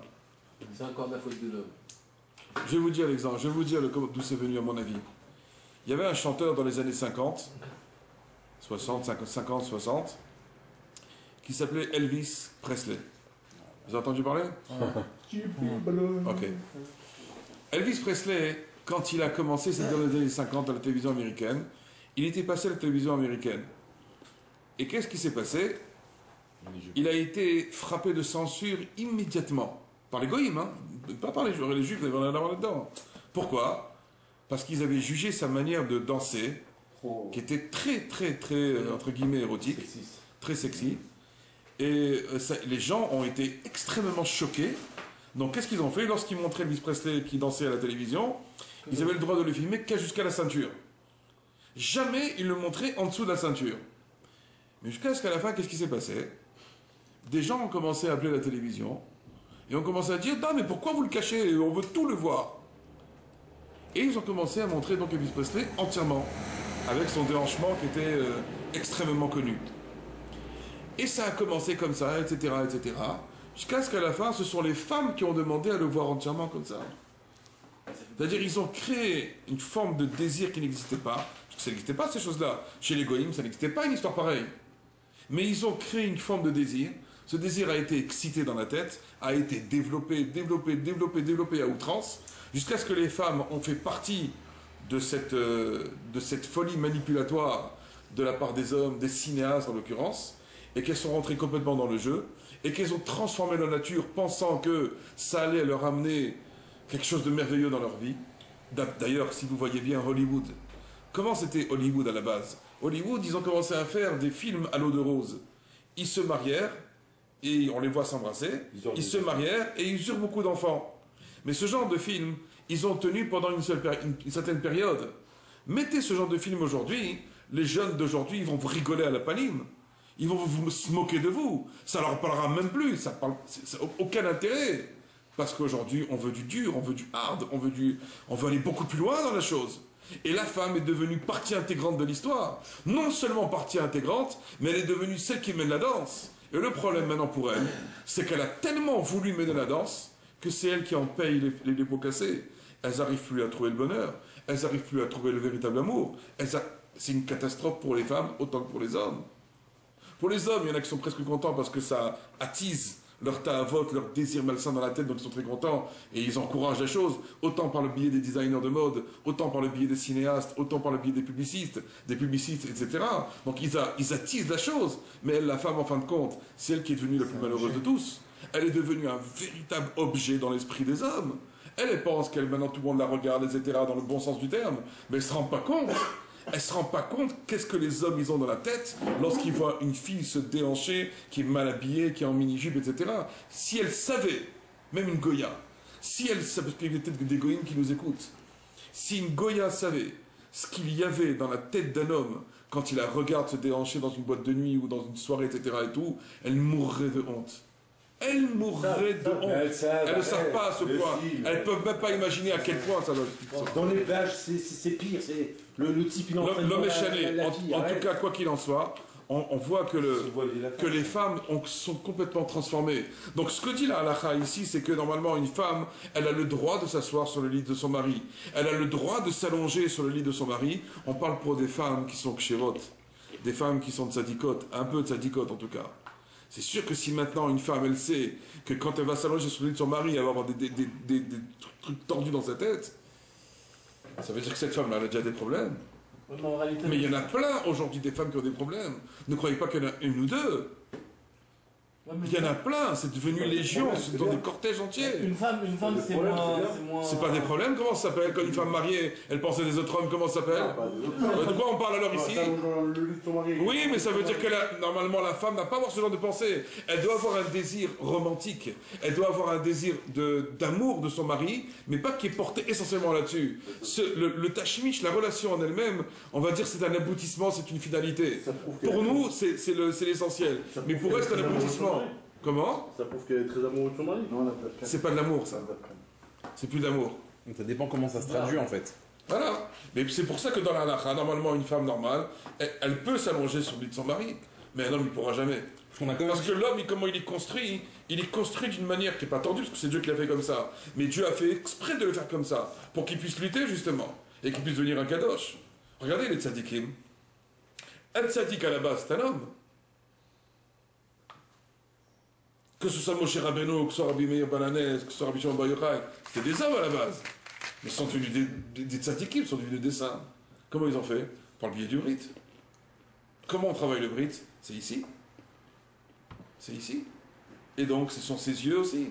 C'est encore de la faute de l'homme. Je vais vous dire l'exemple, je vais vous dire d'où c'est venu à mon avis. Il y avait un chanteur dans les années 50, 60, qui s'appelait Elvis Presley. Vous avez entendu parler? Ok. Elvis Presley, quand il a commencé, c'était dans les années 50 à la télévision américaine, il était passé à la télévision américaine. Et qu'est-ce qui s'est passé? Il a été frappé de censure immédiatement. Par les goïms, hein, pas par les juifs, ils avaient rien à voir là-dedans. Pourquoi? Parce qu'ils avaient jugé sa manière de danser, qui était très, entre guillemets, érotique, très sexy. Et les gens ont été extrêmement choqués. Donc qu'est-ce qu'ils ont fait? Lorsqu'ils montraient Elvis Presley qui dansait à la télévision, ils avaient le droit de le filmer qu'à jusqu'à la ceinture. Jamais ils le montraient en dessous de la ceinture. Mais jusqu'à la fin, qu'est-ce qui s'est passé? Des gens ont commencé à appeler la télévision et ont commencé à dire « Non, mais pourquoi vous le cachez? On veut tout le voir !» Et ils ont commencé à montrer donc Elvis Presley entièrement, avec son déhanchement qui était extrêmement connu. Et ça a commencé comme ça, etc., etc., jusqu'à ce qu'à la fin, ce sont les femmes qui ont demandé à le voir entièrement comme ça. C'est-à-dire ils ont créé une forme de désir qui n'existait pas, parce que ça n'existait pas ces choses-là. Chez les goïms, ça n'existait pas une histoire pareille. Mais ils ont créé une forme de désir. Ce désir a été excité dans la tête, a été développé à outrance, jusqu'à ce que les femmes ont fait partie de cette folie manipulatoire de la part des hommes, des cinéastes en l'occurrence, et qu'elles sont rentrées complètement dans le jeu, et qu'elles ont transformé la nature pensant que ça allait leur amener quelque chose de merveilleux dans leur vie. D'ailleurs, si vous voyez bien Hollywood, comment c'était Hollywood à la base? Hollywood, ils ont commencé à faire des films à l'eau de rose. Ils se marièrent, et on les voit s'embrasser, ils se marièrent et ils eurent beaucoup d'enfants. Mais ce genre de film, ils ont tenu pendant une certaine période. Mettez ce genre de film aujourd'hui, les jeunes d'aujourd'hui, ils vont vous rigoler à la paline. Ils vont se moquer de vous. Ça leur parlera même plus, ça n'a aucun intérêt. Parce qu'aujourd'hui, on veut du dur, on veut du hard, on veut aller beaucoup plus loin dans la chose. Et la femme est devenue partie intégrante de l'histoire. Non seulement partie intégrante, mais elle est devenue celle qui mène la danse. Et le problème maintenant pour elle, c'est qu'elle a tellement voulu mener la danse que c'est elle qui en paye les pots cassés. Elles n'arrivent plus à trouver le bonheur, elles n'arrivent plus à trouver le véritable amour. C'est une catastrophe pour les femmes autant que pour les hommes. Pour les hommes, il y en a qui sont presque contents parce que ça attise leur ta'avot, leur désir malsain dans la tête, donc ils sont très contents et ils encouragent la chose, autant par le biais des designers de mode, autant par le biais des cinéastes, autant par le biais des publicistes, etc. Donc ils attisent la chose, mais elle, la femme, en fin de compte, c'est elle qui est devenue la plus malheureuse de tous. Elle est devenue un véritable objet dans l'esprit des hommes. Elle pense qu'elle, maintenant tout le monde la regarde, etc., dans le bon sens du terme, mais elle ne se rend pas compte. Elle ne se rend pas compte qu'est-ce que les hommes ils ont dans la tête lorsqu'ils voient une fille se déhancher, qui est mal habillée, qui est en mini-jupe, etc. Si elle savait, même une Goya, si elle savait, parce qu'il y a peut-être des Goyim qui nous écoutent, si une Goya savait ce qu'il y avait dans la tête d'un homme quand il la regarde se déhancher dans une boîte de nuit ou dans une soirée, etc., et tout, elle mourrait de honte. Elles mourraient de honte. Elles ne savent pas à ce point. Elles ne peuvent même pas imaginer à quel point ça va. Dans les plages, c'est pire. C'est le type, il entraîne l'homme est chané. En tout cas, quoi qu'il en soit, on voit que, que les femmes sont complètement transformées. Donc ce que dit la halakha ici, c'est que normalement une femme, elle a le droit de s'asseoir sur le lit de son mari. Elle a le droit de s'allonger sur le lit de son mari. On parle pour des femmes qui sont kshérotes, des femmes qui sont tzadikotes, un peu tzadikotes en tout cas. C'est sûr que si maintenant une femme, elle sait que quand elle va s'allonger sur le lit de son mari, elle va avoir des trucs tordus dans sa tête, ça veut dire que cette femme-là, elle a déjà des problèmes. Ouais, mais en réalité, Mais il y en a plein aujourd'hui des femmes qui ont des problèmes. Ne croyez pas qu'il y en a une ou deux. ouais, mais Il y en a plein, c'est devenu légion, c'est dans des cortèges entiers. une femme c'est moins. C'est pas des problèmes, comment ça s'appelle? Quand une femme mariée, elle pense à des autres hommes, comment ça s'appelle? De quoi on parle alors ici? Oui, mais ça veut dire que normalement la femme n'a pas à avoir ce genre de pensée. Elle doit avoir un désir romantique, elle doit avoir un désir d'amour de son mari, mais pas qui est porté essentiellement là-dessus. Le tachmish, la relation en elle-même, on va dire c'est un aboutissement, c'est une finalité. Pour nous, c'est l'essentiel. Mais pour elle, c'est un aboutissement. Comment? Ça prouve qu'elle est très amoureuse de son mari. C'est pas de l'amour, ça. C'est plus d'amour. Donc ça dépend comment ça se traduit en fait. Voilà. Mais c'est pour ça que dans la halakha, normalement, une femme normale, elle peut s'allonger sur le lit de son mari, mais un homme, il ne pourra jamais. Parce que l'homme, comment il est construit d'une manière qui n'est pas tordue, parce que c'est Dieu qui l'a fait comme ça. Mais Dieu a fait exprès de le faire comme ça, pour qu'il puisse lutter, justement, et qu'il puisse devenir un kadosh. Regardez les tzadikim. Un tzadik, à la base, c'est un homme. Que ce soit Moshe Rabbeinu, que ce soit Rabbi Meir Bananès, que ce soit Rabbi Shimon Bar Yochai, c'était des hommes à la base. Mais ils sont devenus des tzadikim, ils sont devenus des saints. Comment ils ont fait? Par le biais du brit. Comment on travaille le brit? C'est ici. C'est ici. Et donc, ce sont ses yeux aussi.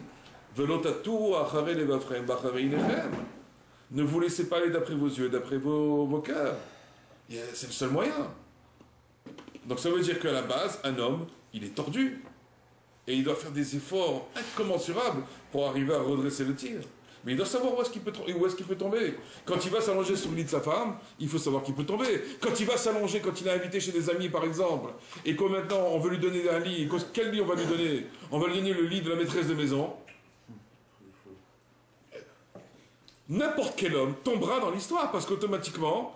Velotatu achare levavchem b'achare inechem. Ne vous laissez pas aller d'après vos yeux, d'après vos cœurs. C'est le seul moyen. Donc ça veut dire qu'à la base, un homme, il est tordu. Et il doit faire des efforts incommensurables pour arriver à redresser le tir. Mais il doit savoir où est-ce qu'il peut tomber. Quand il va s'allonger sur le lit de sa femme, il faut savoir qu'il peut tomber. Quand il va s'allonger, quand il est invité chez des amis par exemple, et que maintenant on veut lui donner un lit, et quel lit on va lui donner? On va lui donner le lit de la maîtresse de maison. N'importe quel homme tombera dans l'histoire, parce qu'automatiquement,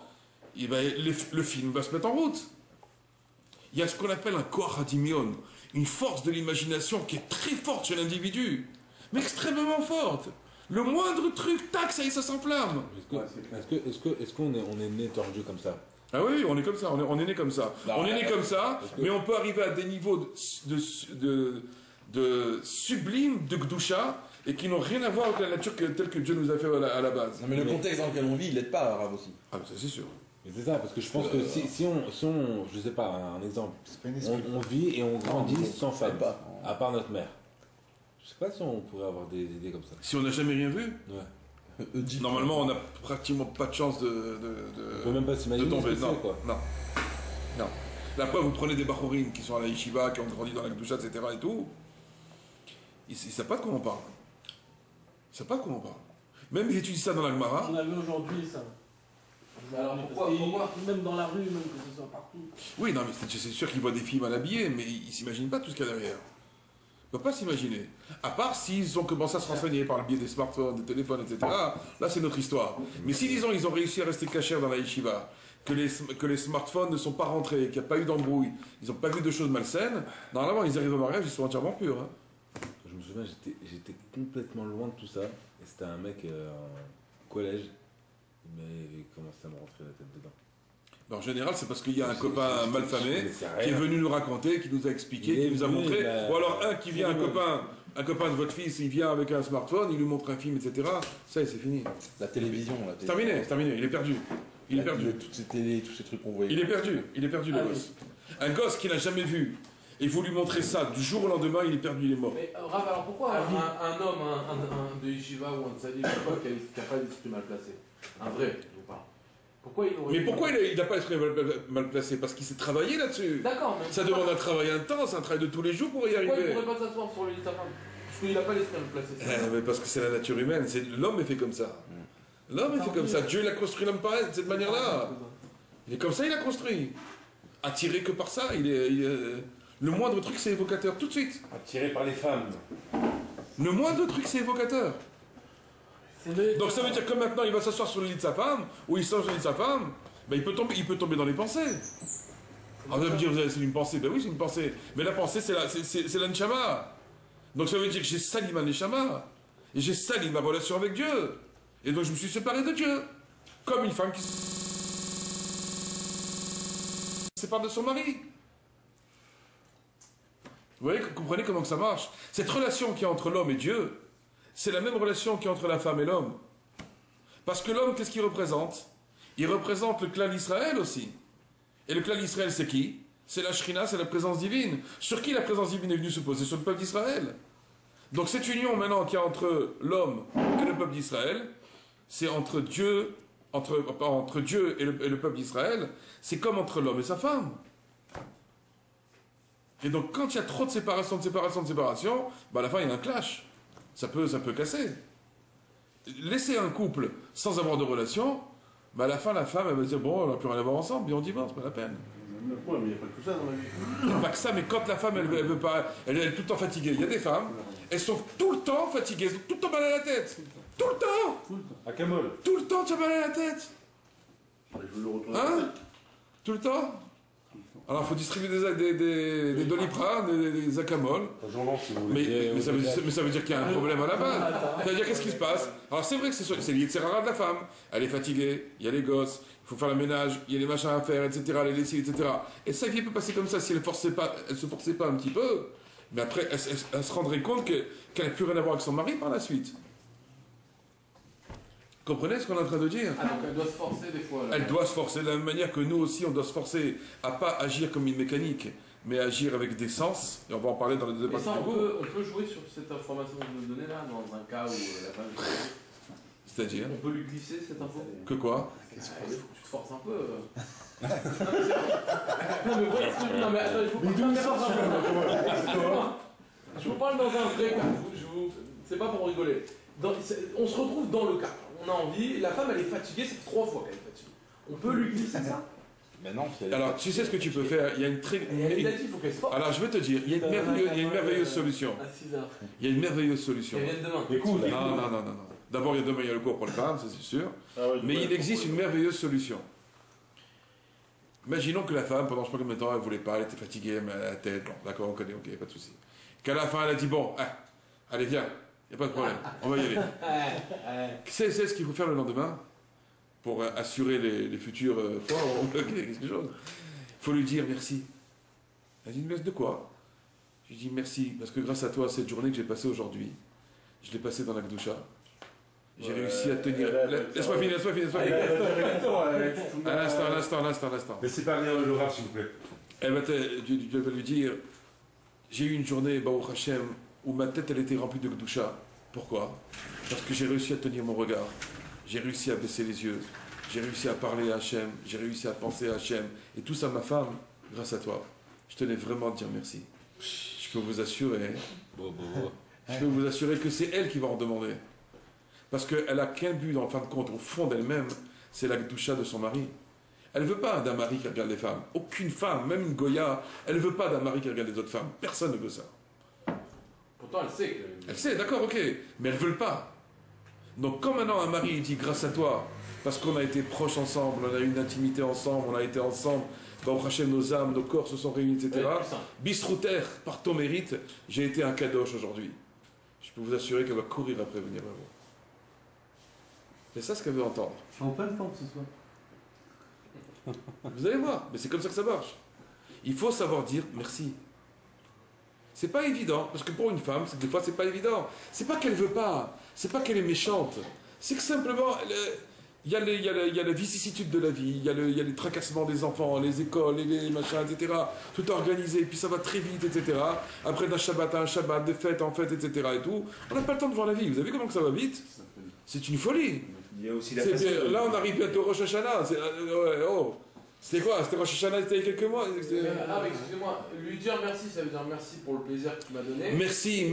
le film va se mettre en route. Il y a ce qu'on appelle un koach hadimion, une force de l'imagination qui est très forte chez l'individu, mais extrêmement forte. Le moindre truc, tac, ça y est, ça s'enflamme. Est-ce qu'on est né tordu comme ça? Ah oui, on est comme ça, on est né comme ça. On est né comme ça, mais on peut arriver à des niveaux de sublime, de gdoucha, et qui n'ont rien à voir avec la nature telle que Dieu nous a fait à la base. Non, mais le contexte dans lequel on vit, il n'aide pas, Rav aussi. Ah, ça c'est sûr. Mais c'est ça, parce que je pense que si on, je sais pas, un exemple, on vit et on grandit sans femme, à part notre mère. Je sais pas si on pourrait avoir des idées comme ça. Si on n'a jamais rien vu, ouais. Normalement on n'a pratiquement pas de chance on peut même pas s'imaginer de tomber. non, quoi. Non. La preuve, vous prenez des bachorim qui sont à la yeshiva, qui ont grandi dans la Kedusha, etc. et tout, ils ne savent pas de quoi on parle. Ils ne savent pas de quoi on parle. Même ils étudient ça dans la Gemara. On a vu aujourd'hui ça. Alors pourquoi même dans la rue, même que ce soit partout. Oui, non, mais c'est sûr qu'ils voient des filles mal habillées, mais ils ne s'imaginent pas tout ce qu'il y a derrière. Ils ne peuvent pas s'imaginer. À part s'ils ont commencé à se renseigner par le biais des smartphones, des téléphones, etc. Là, c'est notre histoire. Mais si, disons, ils ont réussi à rester cachés dans la yeshiva, que les smartphones ne sont pas rentrés, qu'il n'y a pas eu d'embrouille, ils n'ont pas vu de choses malsaines, normalement, ils arrivent au mariage, ils sont entièrement purs. Hein. Je me souviens, j'étais complètement loin de tout ça, et c'était un mec en collège, mais il commençait à me rentrer la tête dedans. Ben, en général, c'est parce qu'il y a un copain malfamé qui est venu nous raconter, qui nous a expliqué, qui nous a montré. Ou alors un qui vient, un copain de votre fils, il vient avec un smartphone, il lui montre un film, etc. Ça, c'est fini. La télévision, c'est terminé, il est perdu. Il est perdu. Toutes ces télés, tous ces trucs qu'on voyait. Il est perdu le gosse. Un gosse qu'il n'a jamais vu, et vous lui montrez ça, du jour au lendemain, il est perdu, il est mort. Mais Rav, alors pourquoi un homme, un de Yeshiva ou un tzadik, qui n'a pas d'esprit mal placé, un vrai, je vous parle. Pourquoi il n'a pas l'esprit mal placé? Parce qu'il s'est travaillé là-dessus. D'accord, mais ça demande un travail intense, un travail de tous les jours pour y arriver. Pourquoi il ne pourrait pas s'asseoir sur le lit de sa femme? Parce qu'il n'a pas l'esprit mal placé. Mais parce que c'est la nature humaine, l'homme est fait comme ça. L'homme est fait comme ça. Dieu il a construit l'homme pareil, de cette manière-là. Il est comme ça, il a construit. Attiré que par ça, le moindre truc c'est évocateur, tout de suite. Attiré par les femmes. Le moindre truc c'est évocateur. Donc ça veut dire que maintenant il va s'asseoir sur le lit de sa femme, ou il sort sur le lit de sa femme, ben il peut tomber dans les pensées. On va me dire, c'est une pensée. Ben oui, c'est une pensée. Mais la pensée, c'est la neshama. Donc ça veut dire que j'ai sali ma neshama. Et j'ai sali ma relation avec Dieu. Et donc je me suis séparé de Dieu. Comme une femme qui se sépare de son mari. Vous voyez, vous comprenez comment que ça marche? Cette relation qui est entre l'homme et Dieu, c'est la même relation qui est entre la femme et l'homme. Parce que l'homme, qu'est-ce qu'il représente? Il représente le clan d'Israël aussi. Et le clan d'Israël, c'est qui? C'est la Shrina, c'est la présence divine. Sur qui la présence divine est venue se poser? Sur le peuple d'Israël. Donc cette union maintenant qu'il y a entre l'homme et le peuple d'Israël, c'est entre Dieu, entre Dieu et le peuple d'Israël, c'est comme entre l'homme et sa femme. Et donc quand il y a trop de séparation, bah à la fin il y a un clash. Ça peut casser. Laisser un couple sans avoir de relation, bah à la fin la femme elle va dire bon on n'a plus rien à voir ensemble, bien on divorce, pas la peine. Ouais, mais il n'y a pas que ça dans la vie. Il n'y a pas que ça, mais quand la femme elle veut pas, elle est tout le temps fatiguée. Il y a des femmes, elles sont tout le temps fatiguées, elles ont tout le temps mal à la tête. Tout le temps. À Camol. Tout le temps tu as mal à la tête. Je veux le retourner. Hein? Tout le temps? Alors il faut distribuer des Doliprane, des Acamol. J'en lance si vous voulez. Mais ça veut dire qu'il y a un problème à la base. C'est-à-dire qu'est-ce qui se passe? Alors c'est vrai que c'est lié de ses rares de la femme. Elle est fatiguée, il y a les gosses, il faut faire le ménage, il y a les machins à faire, etc., les lessives, etc. Et sa vie peut passer comme ça si elle se forçait pas un petit peu. Mais après, elle se rendrait compte qu'elle n'a plus rien à voir avec son mari par la suite. Comprenez ce qu'on est en train de dire? Ah, donc elle doit se forcer des fois. Là. Elle doit se forcer de la même manière que nous aussi, on doit se forcer à pas agir comme une mécanique, mais agir avec des sens. Et on va en parler dans les deux parties. On peut jouer sur cette information que vous nous donnez là, dans un cas où la femme... C'est-à-dire? On peut lui glisser cette info? Que quoi? Il faut que tu te forces un peu. Non mais attends, je vous parle dans un vrai cas. C'est pas pour rigoler. On se retrouve dans le cas. On a envie, la femme elle est fatiguée, ça fait 3 fois qu'elle est fatiguée. On peut lui glisser ça? Mais non, alors tu sais ce que tu peux faire? Il y a une très... Il faut qu'elle se force. Alors je vais te dire, il y a une merveilleuse solution. Il y a une merveilleuse solution. Elle vient demain. Écoute, non. D'abord demain il y a le cours pour les femmes, ça c'est sûr. Mais il existe une merveilleuse solution. Imaginons que la femme, pendant je sais pas combien de temps, elle voulait pas, elle était fatiguée, elle a la tête, bon, d'accord, on connaît, ok, pas de souci. Qu'à la fin elle a dit bon, allez viens. Il n'y a pas de problème, on va y aller. C'est ce qu'il faut faire le lendemain pour assurer les futures fois où on bloque quelque chose. Il faut lui dire merci. Elle dit merci de quoi? Je lui dis merci parce que grâce à toi, cette journée que j'ai passée aujourd'hui, je l'ai passée dans la Gdoucha. J'ai réussi à tenir. Laisse-moi finir. Un instant. Laissez pas venir le rap s'il vous plaît. Elle va lui dire j'ai eu une journée, Baruch Hashem, où ma tête elle était remplie de Gdoucha. Pourquoi? Parce que j'ai réussi à tenir mon regard, j'ai réussi à baisser les yeux, j'ai réussi à parler à Hachem, j'ai réussi à penser à Hachem, et tout ça ma femme, grâce à toi. Je tenais vraiment à te dire merci. Je peux vous assurer, que c'est elle qui va en demander. Parce qu'elle a qu'un but en fin de compte, au fond d'elle-même, c'est la Gdoucha de son mari. Elle ne veut pas d'un mari qui regarde les femmes. Aucune femme, même une Goya, elle ne veut pas d'un mari qui regarde les autres femmes. Personne ne veut ça. Pourtant, elle sait que... Elle sait, d'accord, ok, mais elles ne veulent pas. Donc quand maintenant un mari dit grâce à toi, parce qu'on a été proches ensemble, on a eu une intimité ensemble, on a été ensemble, Baruch Hashem, nos âmes, nos corps se sont réunis, etc. Bisrouter, par ton mérite, j'ai été un kadosh aujourd'hui. Je peux vous assurer qu'elle va courir après venir à vous. C'est ça ce qu'elle veut entendre. Je suis en pleine forme ce soir. Vous allez voir, mais c'est comme ça que ça marche. Il faut savoir dire merci. C'est pas évident, parce que pour une femme, des fois c'est pas évident. C'est pas qu'elle veut pas, c'est pas qu'elle est méchante. C'est que simplement, il y a les vicissitudes de la vie, il y a les tracassements des enfants, les écoles, les machins, etc. Tout organisé, puis ça va très vite, etc. Après d'un Shabbat à un Shabbat, des fêtes en fête, etc. et tout. On n'a pas le temps de voir la vie. Vous avez vu comment que ça va vite? C'est une folie. Il y a aussi la là, on arrive bientôt au Rosh Hashanah. C'était quoi? C'était Rosh Hashanah, c'était il y a quelques mois. Ah, mais excusez-moi, lui dire merci, ça veut dire merci pour le plaisir que tu m'as donné. Merci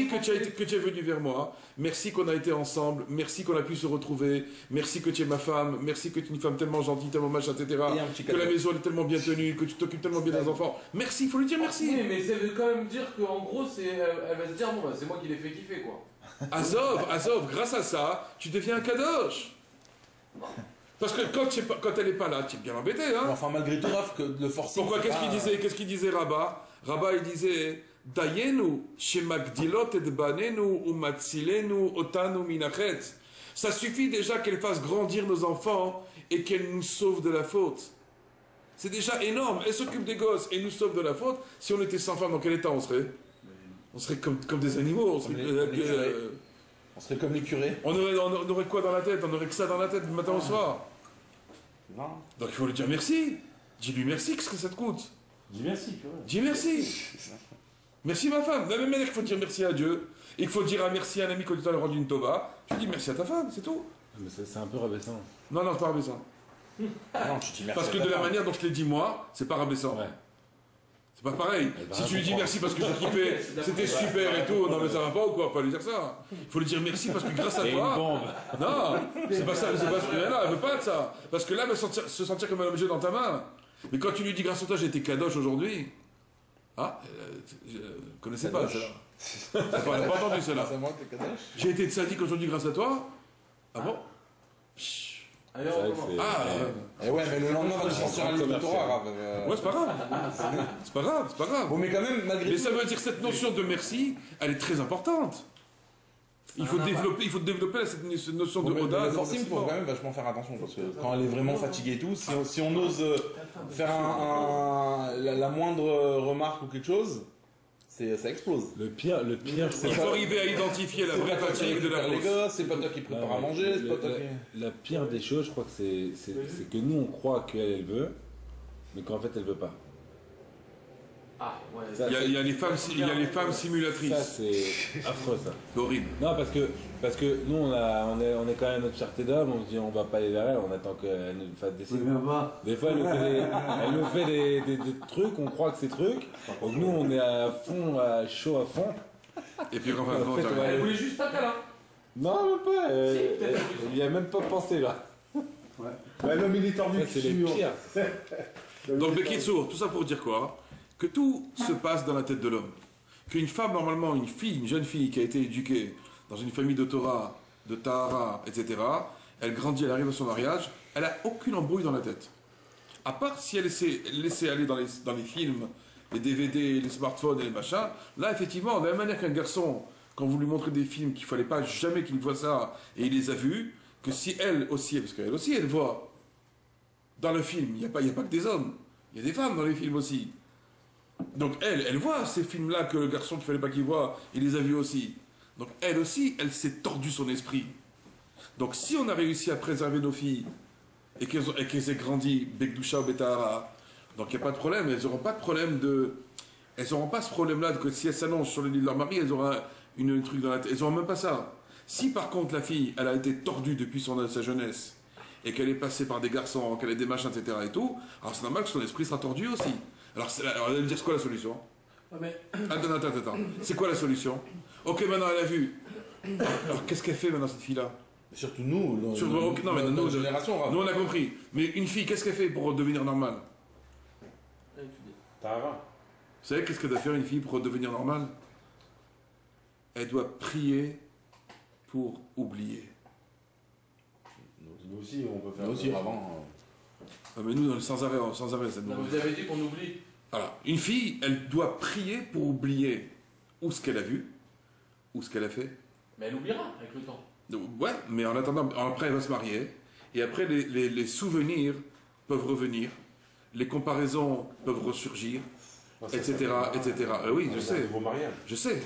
que tu es venu vers moi. Merci qu'on a été ensemble. Merci qu'on a pu se retrouver. Merci que tu es ma femme. Merci que tu es une femme tellement gentille, tellement machin, etc. Que la maison elle est tellement bien tenue, que tu t'occupes tellement bien des enfants. Merci, il faut lui dire merci. Oui, mais ça veut quand même dire qu'en gros, elle va se dire, bon, bah, c'est moi qui l'ai fait kiffer, quoi. Azov, grâce à ça, tu deviens un kadosh. Parce que quand elle n'est pas là, tu es bien embêté, hein. Enfin, malgré tout, Raph, que le forcing. Pourquoi? Qu'est-ce qu'il disait Rabat? Rabat, il disait Dayenu, shemagdilot et banenu, ou matsilenu, otanu minachet. Ça suffit déjà qu'elle fasse grandir nos enfants et qu'elle nous sauve de la faute. C'est déjà énorme. Elle s'occupe des gosses et nous sauve de la faute. Si on était sans femme, dans quel état on serait? On serait comme des animaux. On serait comme les curés. On aurait quoi dans la tête? On aurait que ça dans la tête du matin au soir. Non. Donc il faut lui dire merci. Dis-lui merci, qu'est-ce que ça te coûte? Dis merci, curé. Dis merci. Merci ma femme. De la même manière qu'il faut dire merci à Dieu. Et qu'il faut dire merci à un ami quand tu t'as rendu une tova. Tu dis merci à ta femme, c'est tout. Mais c'est un peu rabaissant. Non, c'est pas rabaissant. Non, tu dis merci. Parce que de la manière dont je l'ai dit moi, c'est pas rabaissant. Ouais. C'est pas pareil. Si tu lui dis merci parce que j'ai kiffé, c'était super et tout, non mais ça va pas ou quoi? Faut pas lui dire ça. Il faut lui dire merci parce que grâce à toi. Non, c'est pas ça, c'est pas là, elle veut pas de ça. Parce que là, elle va se sentir comme un objet dans ta main. Mais quand tu lui dis grâce à toi, j'ai été kadosh aujourd'hui. Ah, je connaissais pas celle-là. On n'a pas entendu celle-là. J'ai été tzaddik aujourd'hui grâce à toi. Ah bon? Et ouais, mais le lendemain, on va sortir un livre de Torah. Ouais, c'est pas grave. C'est pas grave, c'est pas grave. Bon, mais quand même, malgré tout. Mais ça veut dire que cette notion de merci, elle est très importante. Il faut développer cette notion de Oda. Le forcing, il faut quand même vachement faire attention. Parce que quand elle est vraiment fatiguée et tout, si on ose faire la moindre remarque ou quelque chose, ça explose. Le pire, c'est. Il faut arriver à identifier la vraie fatigue de la grosse. C'est pas toi qui prépare à manger, c'est pas toi qui. La pire des choses, je crois que c'est que nous on croit qu'elle veut, mais qu'en fait elle veut pas. Ah, ouais. Il y a les femmes simulatrices. Ça, c'est affreux, ça. C'est horrible. Non, parce que nous, on est quand même notre fierté d'homme, on se dit, on va pas aller vers elle, on attend qu'elle nous fasse des signes. Des fois, elle nous fait des trucs, on croit que c'est trucs. Donc nous, on est à fond, chaud à fond. Et puis, enfin, elle voulait juste un câlin. Non, même pas. Il n'y a même pas pensé, là. Ouais, l'homme, il est tordu. C'est les pires. Donc, Bekitsour, tout ça pour dire quoi? Que tout se passe dans la tête de l'homme. Qu'une femme, normalement, une jeune fille qui a été éduquée dans une famille de Torah, de Tahara, etc., elle grandit, elle arrive à son mariage, elle n'a aucune embrouille dans la tête. À part si elle laissait aller dans les films, les DVD, les smartphones et les machins, là, effectivement, de la même manière qu'un garçon, quand vous lui montrez des films qu'il ne fallait pas jamais qu'il voit ça, et il les a vus, que si elle aussi, parce qu'elle aussi, elle voit, dans le film, il n'y a pas que des hommes, il y a des femmes dans les films aussi. Donc elle voit ces films-là que le garçon qu'il ne fallait pas qu'il voit, il les a vus aussi. Donc elle aussi, elle s'est tordue son esprit. Donc si on a réussi à préserver nos filles et qu'elles aient grandi Bekdoucha ou Betahara, donc il n'y a pas de problème, elles n'auront pas de problème elles n'auront pas ce problème-là que si elles s'annoncent sur le lit de leur mari, elles auront une truc dans la tête. Elles n'auront même pas ça. Si par contre la fille, elle a été tordue depuis sa jeunesse et qu'elle est passée par des garçons, qu'elle a des machins, etc. et tout, alors c'est normal que son esprit sera tordu aussi. Alors elle va me dire c'est quoi la solution? Attends. C'est quoi la solution? Ok, maintenant elle a vu. Alors qu'est-ce qu'elle fait maintenant cette fille-là? Surtout nous, notre génération. Nous on a compris. Mais une fille, qu'est-ce qu'elle fait pour devenir normale? Tahara. Vous savez qu'est-ce qu'elle doit faire une fille pour devenir normale? Elle doit prier pour oublier. Nous aussi, on peut faire. Nous aussi, avant. Mais nous, sans arrêt, ça nous. Vous avez dit qu'on oublie. Alors, une fille, elle doit prier pour oublier ou ce qu'elle a vu, ou ce qu'elle a fait. Mais elle oubliera avec le temps. Ouais, mais en attendant, après elle va se marier, et après les souvenirs peuvent revenir, les comparaisons peuvent ressurgir, etc. Oui, je sais. Je sais.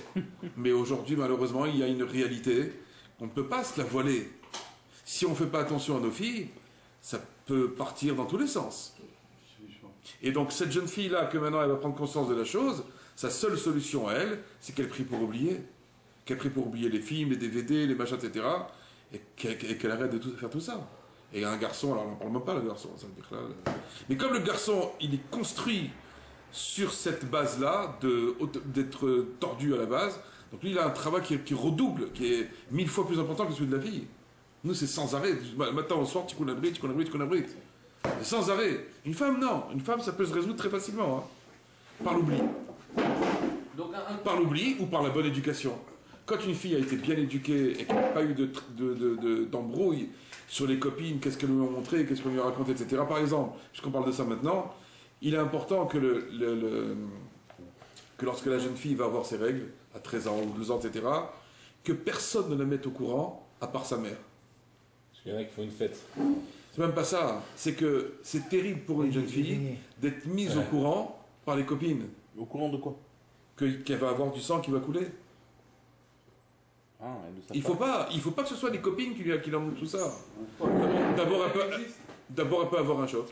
Mais aujourd'hui, malheureusement, il y a une réalité, on ne peut pas se la voiler. Si on ne fait pas attention à nos filles, ça peut partir dans tous les sens. Et donc cette jeune fille-là, que maintenant elle va prendre conscience de la chose, sa seule solution à elle, c'est qu'elle prie pour oublier. Qu'elle prie pour oublier les films, les DVD, les machins, etc. Et qu'elle arrête de faire tout ça. Et un garçon, alors on n'en parle même pas le garçon, ça veut dire là. Mais comme le garçon, il est construit sur cette base-là, d'être tordu à la base, donc lui il a un travail qui redouble, qui est 1000 fois plus important que celui de la fille. Nous c'est sans arrêt, matin au soir, tu abrites. Sans arrêt. Une femme, non. Une femme, ça peut se résoudre très facilement. Hein. Par l'oubli. Par l'oubli ou par la bonne éducation. Quand une fille a été bien éduquée et qu'elle n'a pas eu d'embrouille, sur les copines, qu'est-ce qu'elles lui ont montré, qu'est-ce qu'on lui a raconté, etc. Par exemple, puisqu'on parle de ça maintenant, il est important que, que lorsque la jeune fille va avoir ses règles, à 13 ans ou 12 ans, etc., que personne ne la mette au courant, à part sa mère. Parce qu'il y en a qui font une fête. C'est même pas ça, c'est que c'est terrible pour une jeune fille d'être mise au courant par les copines. Au courant de quoi? Qu'elle va avoir du sang qui va couler. Ah, Il faut pas que ce soit les copines qui lui montrent tout ça. D'abord, elle peut avoir un choc.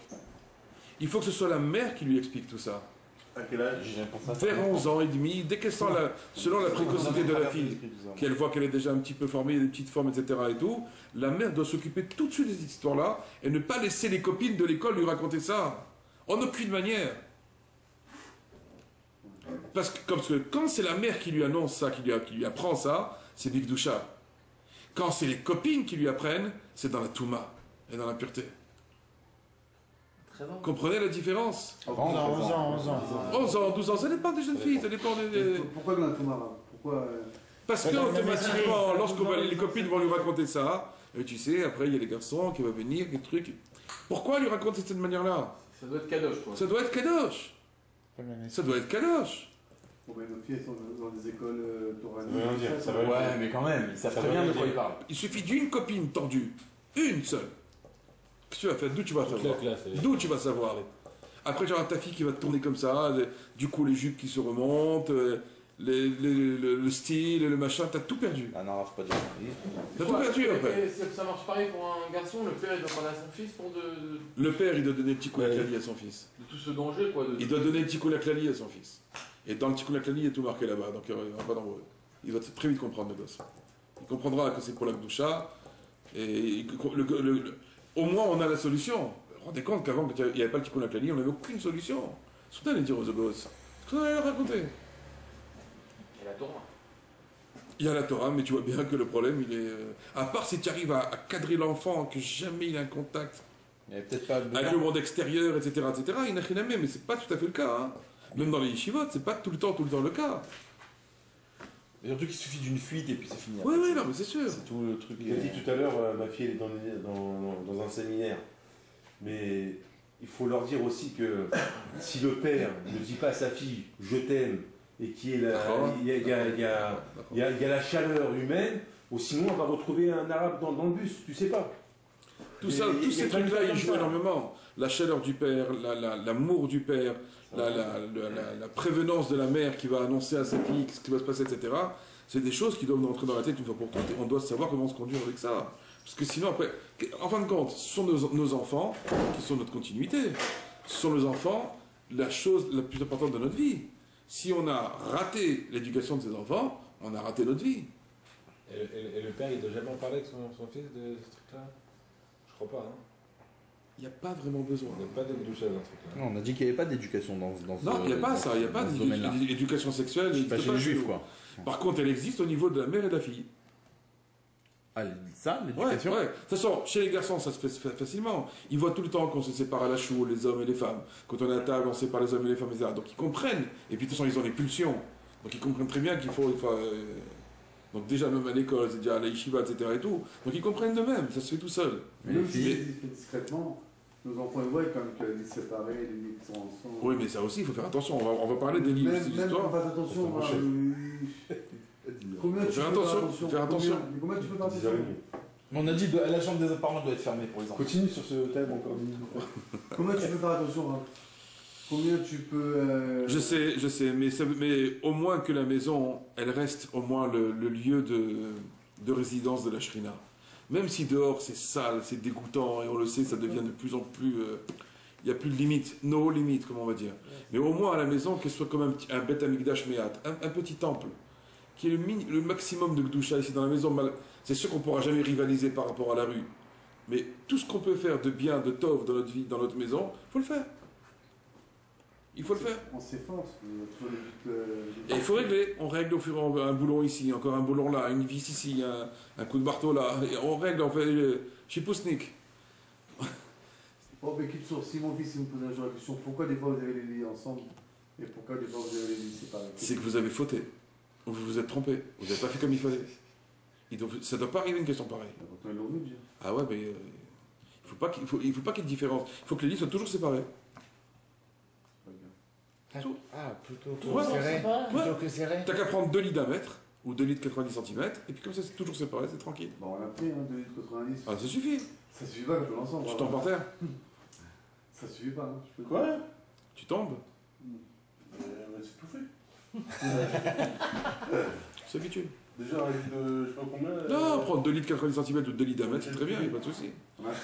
Il faut que ce soit la mère qui lui explique tout ça. À quel âge? Vers 11 ans et demi, dès qu'elle sent, selon la précocité de la fille, qu'elle voit qu'elle est déjà un petit peu formée, il y a des petites formes, etc. et tout, la mère doit s'occuper tout de suite de cette histoire-là et ne pas laisser les copines de l'école lui raconter ça. En aucune manière. Parce que quand c'est la mère qui lui annonce ça, qui lui apprend ça, c'est Bigdoucha. Quand c'est les copines qui lui apprennent, c'est dans la Touma et dans la pureté. Comprenez la différence? 11 ans. 11 ans, 12 ans, ça dépend des jeunes filles, ça dépend des... Pourquoi dans la Touma? Pourquoi Parce que automatiquement, lorsque les copines vont lui raconter ça, et tu sais, après il y a les garçons qui vont venir, des trucs... Pourquoi lui raconter de cette manière-là? Ça doit être kadosh, quoi. Ça doit être kadosh. Ça doit être kadosh. Bon, ben, nos filles sont dans des écoles toraniques. Ouais, mais quand même, ils savent très bien de quoi ils parlent. Il suffit d'une copine tordue. Une seule. Qu'est-ce que tu vas faire? D'où tu vas savoir? D'où tu vas savoir? Après, tu auras ta fille qui va te tourner comme ça, du coup, les jupes qui se remontent, le style, le machin, t'as tout perdu. Ah non, faut pas dire ça. T'as tout perdu après. Ça marche pareil pour un garçon, le père il doit parler à son fils pour de... Le père, il doit donner le tikkun klali à son fils. De tout ce danger, quoi. Il doit donner le tikkun klali à son fils. Et dans le tikkun klali, il y a tout marqué là-bas, donc il n'y aura pas d'embrouille. Il va très vite comprendre, le gosse. Il comprendra que c'est pour la Gdoucha, et au moins on a la solution. Vous vous rendez compte qu'avant, quand il n'y avait pas le tikkun klali, on n'avait aucune solution. Ce qu'on allait dire aux gosses, ce qu'on allait leur raconter. Et la Torah. Il y a la Torah, mais tu vois bien que le problème, il est... à part si tu arrives à cadrer l'enfant, que jamais il a un contact avec le monde extérieur, etc., il n'a rien à mais c'est pas tout à fait le cas. Hein. Même dans les yeshivot, c'est pas tout le temps le cas. Mais surtout qu'il suffit d'une fuite et puis c'est fini. Oui, non, mais c'est sûr. C'est tout le truc. Il a dit tout à l'heure, ma fille elle est dans un séminaire. Mais il faut leur dire aussi que si le père ne dit pas à sa fille « je t'aime » et qu'il y a la chaleur humaine, ou sinon on va retrouver un arabe dans le bus, tu sais pas. Tous ces trucs-là, ils jouent énormément. La chaleur du père, l'amour du père, la prévenance de la mère qui va annoncer à sa fille ce qui va se passer, etc. C'est des choses qui doivent nous entrer dans la tête une fois pour toutes et on doit savoir comment se conduire avec ça. Parce que sinon, après, en fin de compte, ce sont nos enfants qui sont notre continuité. Ce sont nos enfants la chose la plus importante de notre vie. Si on a raté l'éducation de ses enfants, on a raté notre vie. Et le père, il ne doit jamais en parler avec son fils de ce truc-là? Je crois pas, hein. Il n'y a pas vraiment besoin. Il n'y a pas de douche dans ce truc-là. Non, on a dit qu'il n'y avait pas d'éducation dans ce Non, il n'y a pas ça, il n'y a pas d'éducation sexuelle. C'est pas chez les juifs, quoi. Par contre, elle existe au niveau de la mère et de la fille. Ah, ça, l'éducation? Ouais. De toute façon, chez les garçons, ça se fait facilement. Ils voient tout le temps qu'on se sépare à la choue, les hommes et les femmes. Quand on est à table, on sépare les hommes et les femmes, etc. Donc ils comprennent. Et puis de toute façon, ils ont les pulsions. Donc ils comprennent très bien qu'il faut... Donc déjà, même à l'école, c'est déjà à la yeshiva, etc. et tout. Donc ils comprennent d'eux-mêmes, ça se fait tout seul. Mais les filles, ils fait discrètement. Nos enfants, ils voient quand même qu'ils sont séparés, ils sont ensemble. Oui, mais ça aussi, il faut faire attention. On va parler des livres, des histoires. Même attention. Combien tu peux faire attention? Combien tu peux faire attention? On a dit que la chambre des parents doit être fermée pour les enfants. Continue sur ce thème encore. Combien tu peux faire attention, hein? Combien tu peux... Je sais, mais au moins que la maison, elle reste au moins le lieu de résidence de la shrina. Même si dehors c'est sale, c'est dégoûtant, et on le sait, ça devient de plus en plus... Il n'y a plus de limites, no limites, comme on va dire. Mais au moins à la maison, qu'elle soit comme un Beth Amikdash Mehat, un petit temple, qui est le maximum de Gdoucha ici dans la maison. C'est sûr qu'on ne pourra jamais rivaliser par rapport à la rue. Mais tout ce qu'on peut faire de bien, de tov dans notre vie, dans notre maison, il faut le faire. Il faut le faire. On s'efforce. Et il faut régler. On règle au fur et à mesure un boulon ici, encore un boulon là, une vis ici, un coup de marteau là. Et on règle, on fait chipousnik. Bon, mais si mon fils me pose un jour la question, pourquoi des fois vous avez les lits ensemble et pourquoi des fois vous avez les lits séparés? C'est que vous avez fauté. Vous vous êtes trompé. Vous n'avez pas fait comme il fallait. Ça doit pas arriver une question pareille. Pourtant, ils l'ont vu, déjà. Ah ouais, mais il faut pas qu'il y ait de différence. Il faut que les lits soient toujours séparés. Plutôt que Ouais, serré. ouais. Plutôt que serré. T'as qu'à prendre 2 lits d'1 mètre ou 2 lits de 90 cm, et puis comme ça c'est toujours séparé, c'est tranquille. Bon, on a pris 2 litres 90. Ah, ça suffit. Ça suffit pas, je peux l'ensemble. Tu tombes par terre. Ça suffit pas, hein. Je peux Quoi? Tu tombes. C'est tout fait. S'habitue. Déjà, avec de. Je sais pas combien. Non, prendre 2 lits de 90 cm ou 2 lits d'1 mètre, c'est très bien, il n'y a pas de souci.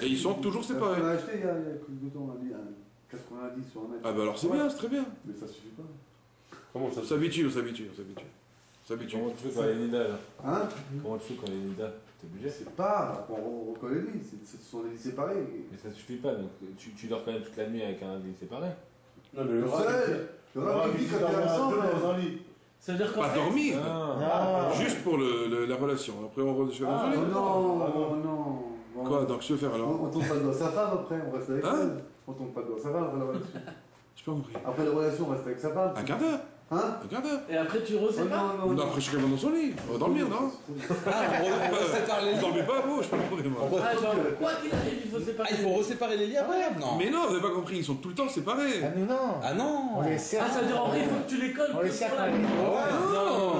Et ils sont toujours séparés. On a acheté il y a combien de temps? On a mis 90 sur 1 mètre. Ah bah alors c'est bien, c'est très bien. Mais ça suffit pas. Comment ça On s'habitue. Comment tu fais quand il y a Nida là? Hein? Comment tu fais quand il y a Nida? T'es obligé? C'est pas, on reconnaît les lits, ce sont des lits séparés. Mais ça suffit pas, donc tu dors quand même toute la nuit avec un lit séparé. Non, mais le rat, il dit quand t'es ensemble dans un lit. C'est-à-dire qu'en Pas fait... dormir. Juste pour la relation. Après on redescend dans le lit. Non. Quoi, donc je veux faire alors? On tombe pas dans sa femme après, on reste avec elle. On tombe pas dans sa femme après la relation. J'ai pas compris. Après la relation, on reste avec sa femme. Un quart d'heure. Hein? Un quart d'heure. Et après tu resépares? Non, après chacun va dans son lit. On va dormir, non? On sépare les Vous lits. dormez pas, vous? Je peux pas compris, moi. Ah, genre, quoi qu'il arrive, il faut séparer. Il faut reséparer les lits après? Non. Mais non, vous avez pas compris, ils sont tout le temps séparés. Ah nous non. Ah non. On les serre. Ah, ça veut dire en vrai, il faut que tu les colles. On les pour serre la- pas les Non.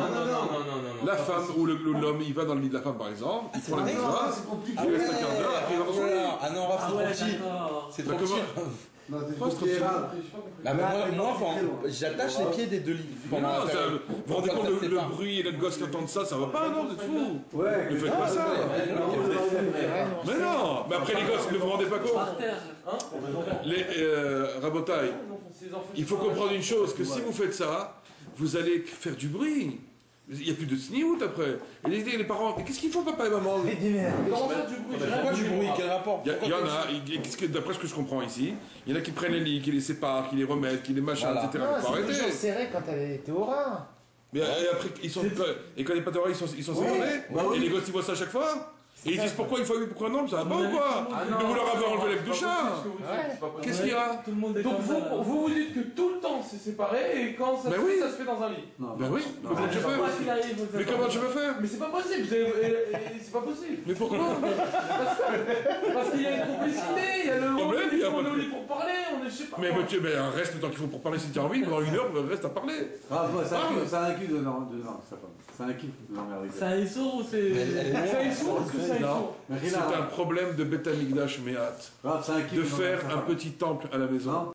La femme ou l'homme, il va dans le lit de la femme par exemple, il prend la vrai? mouchoir, C'est compliqué. il reste un quart d'heure, après il va dans son lit. Ah non, Raph, Ah c'est ouais, trop petit. d'accord. C'est Bah, trop petit. Non, t'es Quoi, compliqué c'est trop là. Bah, moi, Là, quand c'est j'attache les pieds des 2 lits. Non, pendant la période. vous vous rendez Quand compte ça se le sépare. bruit et le gosse qui entendent ça, ça va pas, non, vous êtes fous. Ouais. Ne faites pas ça. Mais non, mais après les gosses, ne vous rendez pas compte. Par terre. Hein? Les rabotailles, il faut comprendre une chose, que si vous faites ça, vous allez faire du bruit. Il n'y a plus de sniout après. Et les parents, qu'est-ce qu'ils font papa et maman? Comment faire du bruit? Pourquoi du bruit? Quel rapport? Il y en a, d'après ce que je comprends ici, il y en a qui prennent les lits, qui les séparent, qui les remettent, qui les machins, Voilà. etc. Non, Il faut c'est toujours arrêter. serré quand elle était au rein. Mais après, ils sont, et quand les pâteries ils sont séparés, et les gosses ils voient ça à chaque fois, et ils disent pourquoi une fois oui, pourquoi non, ça va pas ou quoi? Mais vous leur avez enlevé l'œuf du chat. Qu'est-ce qu'il y a? Tout le monde est Donc comme ça. vous dites que tout le temps c'est séparé et quand ça Ben se fait, oui. ça se fait dans un lit. Ben oui, mais comment tu Quoi fais? qu'il arrive, faut le Mais faire. comment tu veux faire? Mais c'est pas possible, c'est pas possible. Mais pourquoi? Parce qu'il y a une complicité, il y a le Oh, mais il y a on pas est au de- lit pour parler, on est je sais pas. Mais reste le temps qu'il faut pour parler si tu as envie, pendant 1 heure, reste à parler. Ah, ouais, ça inclut de non, ça inclut de l'emmerder. C'est un issour ou c'est. C'est un sourd, est-ce que c'est un Non. sourd? Mais C'est un problème de Beth Amikdash Mehat, ça inclut de faire un petit temple à la maison.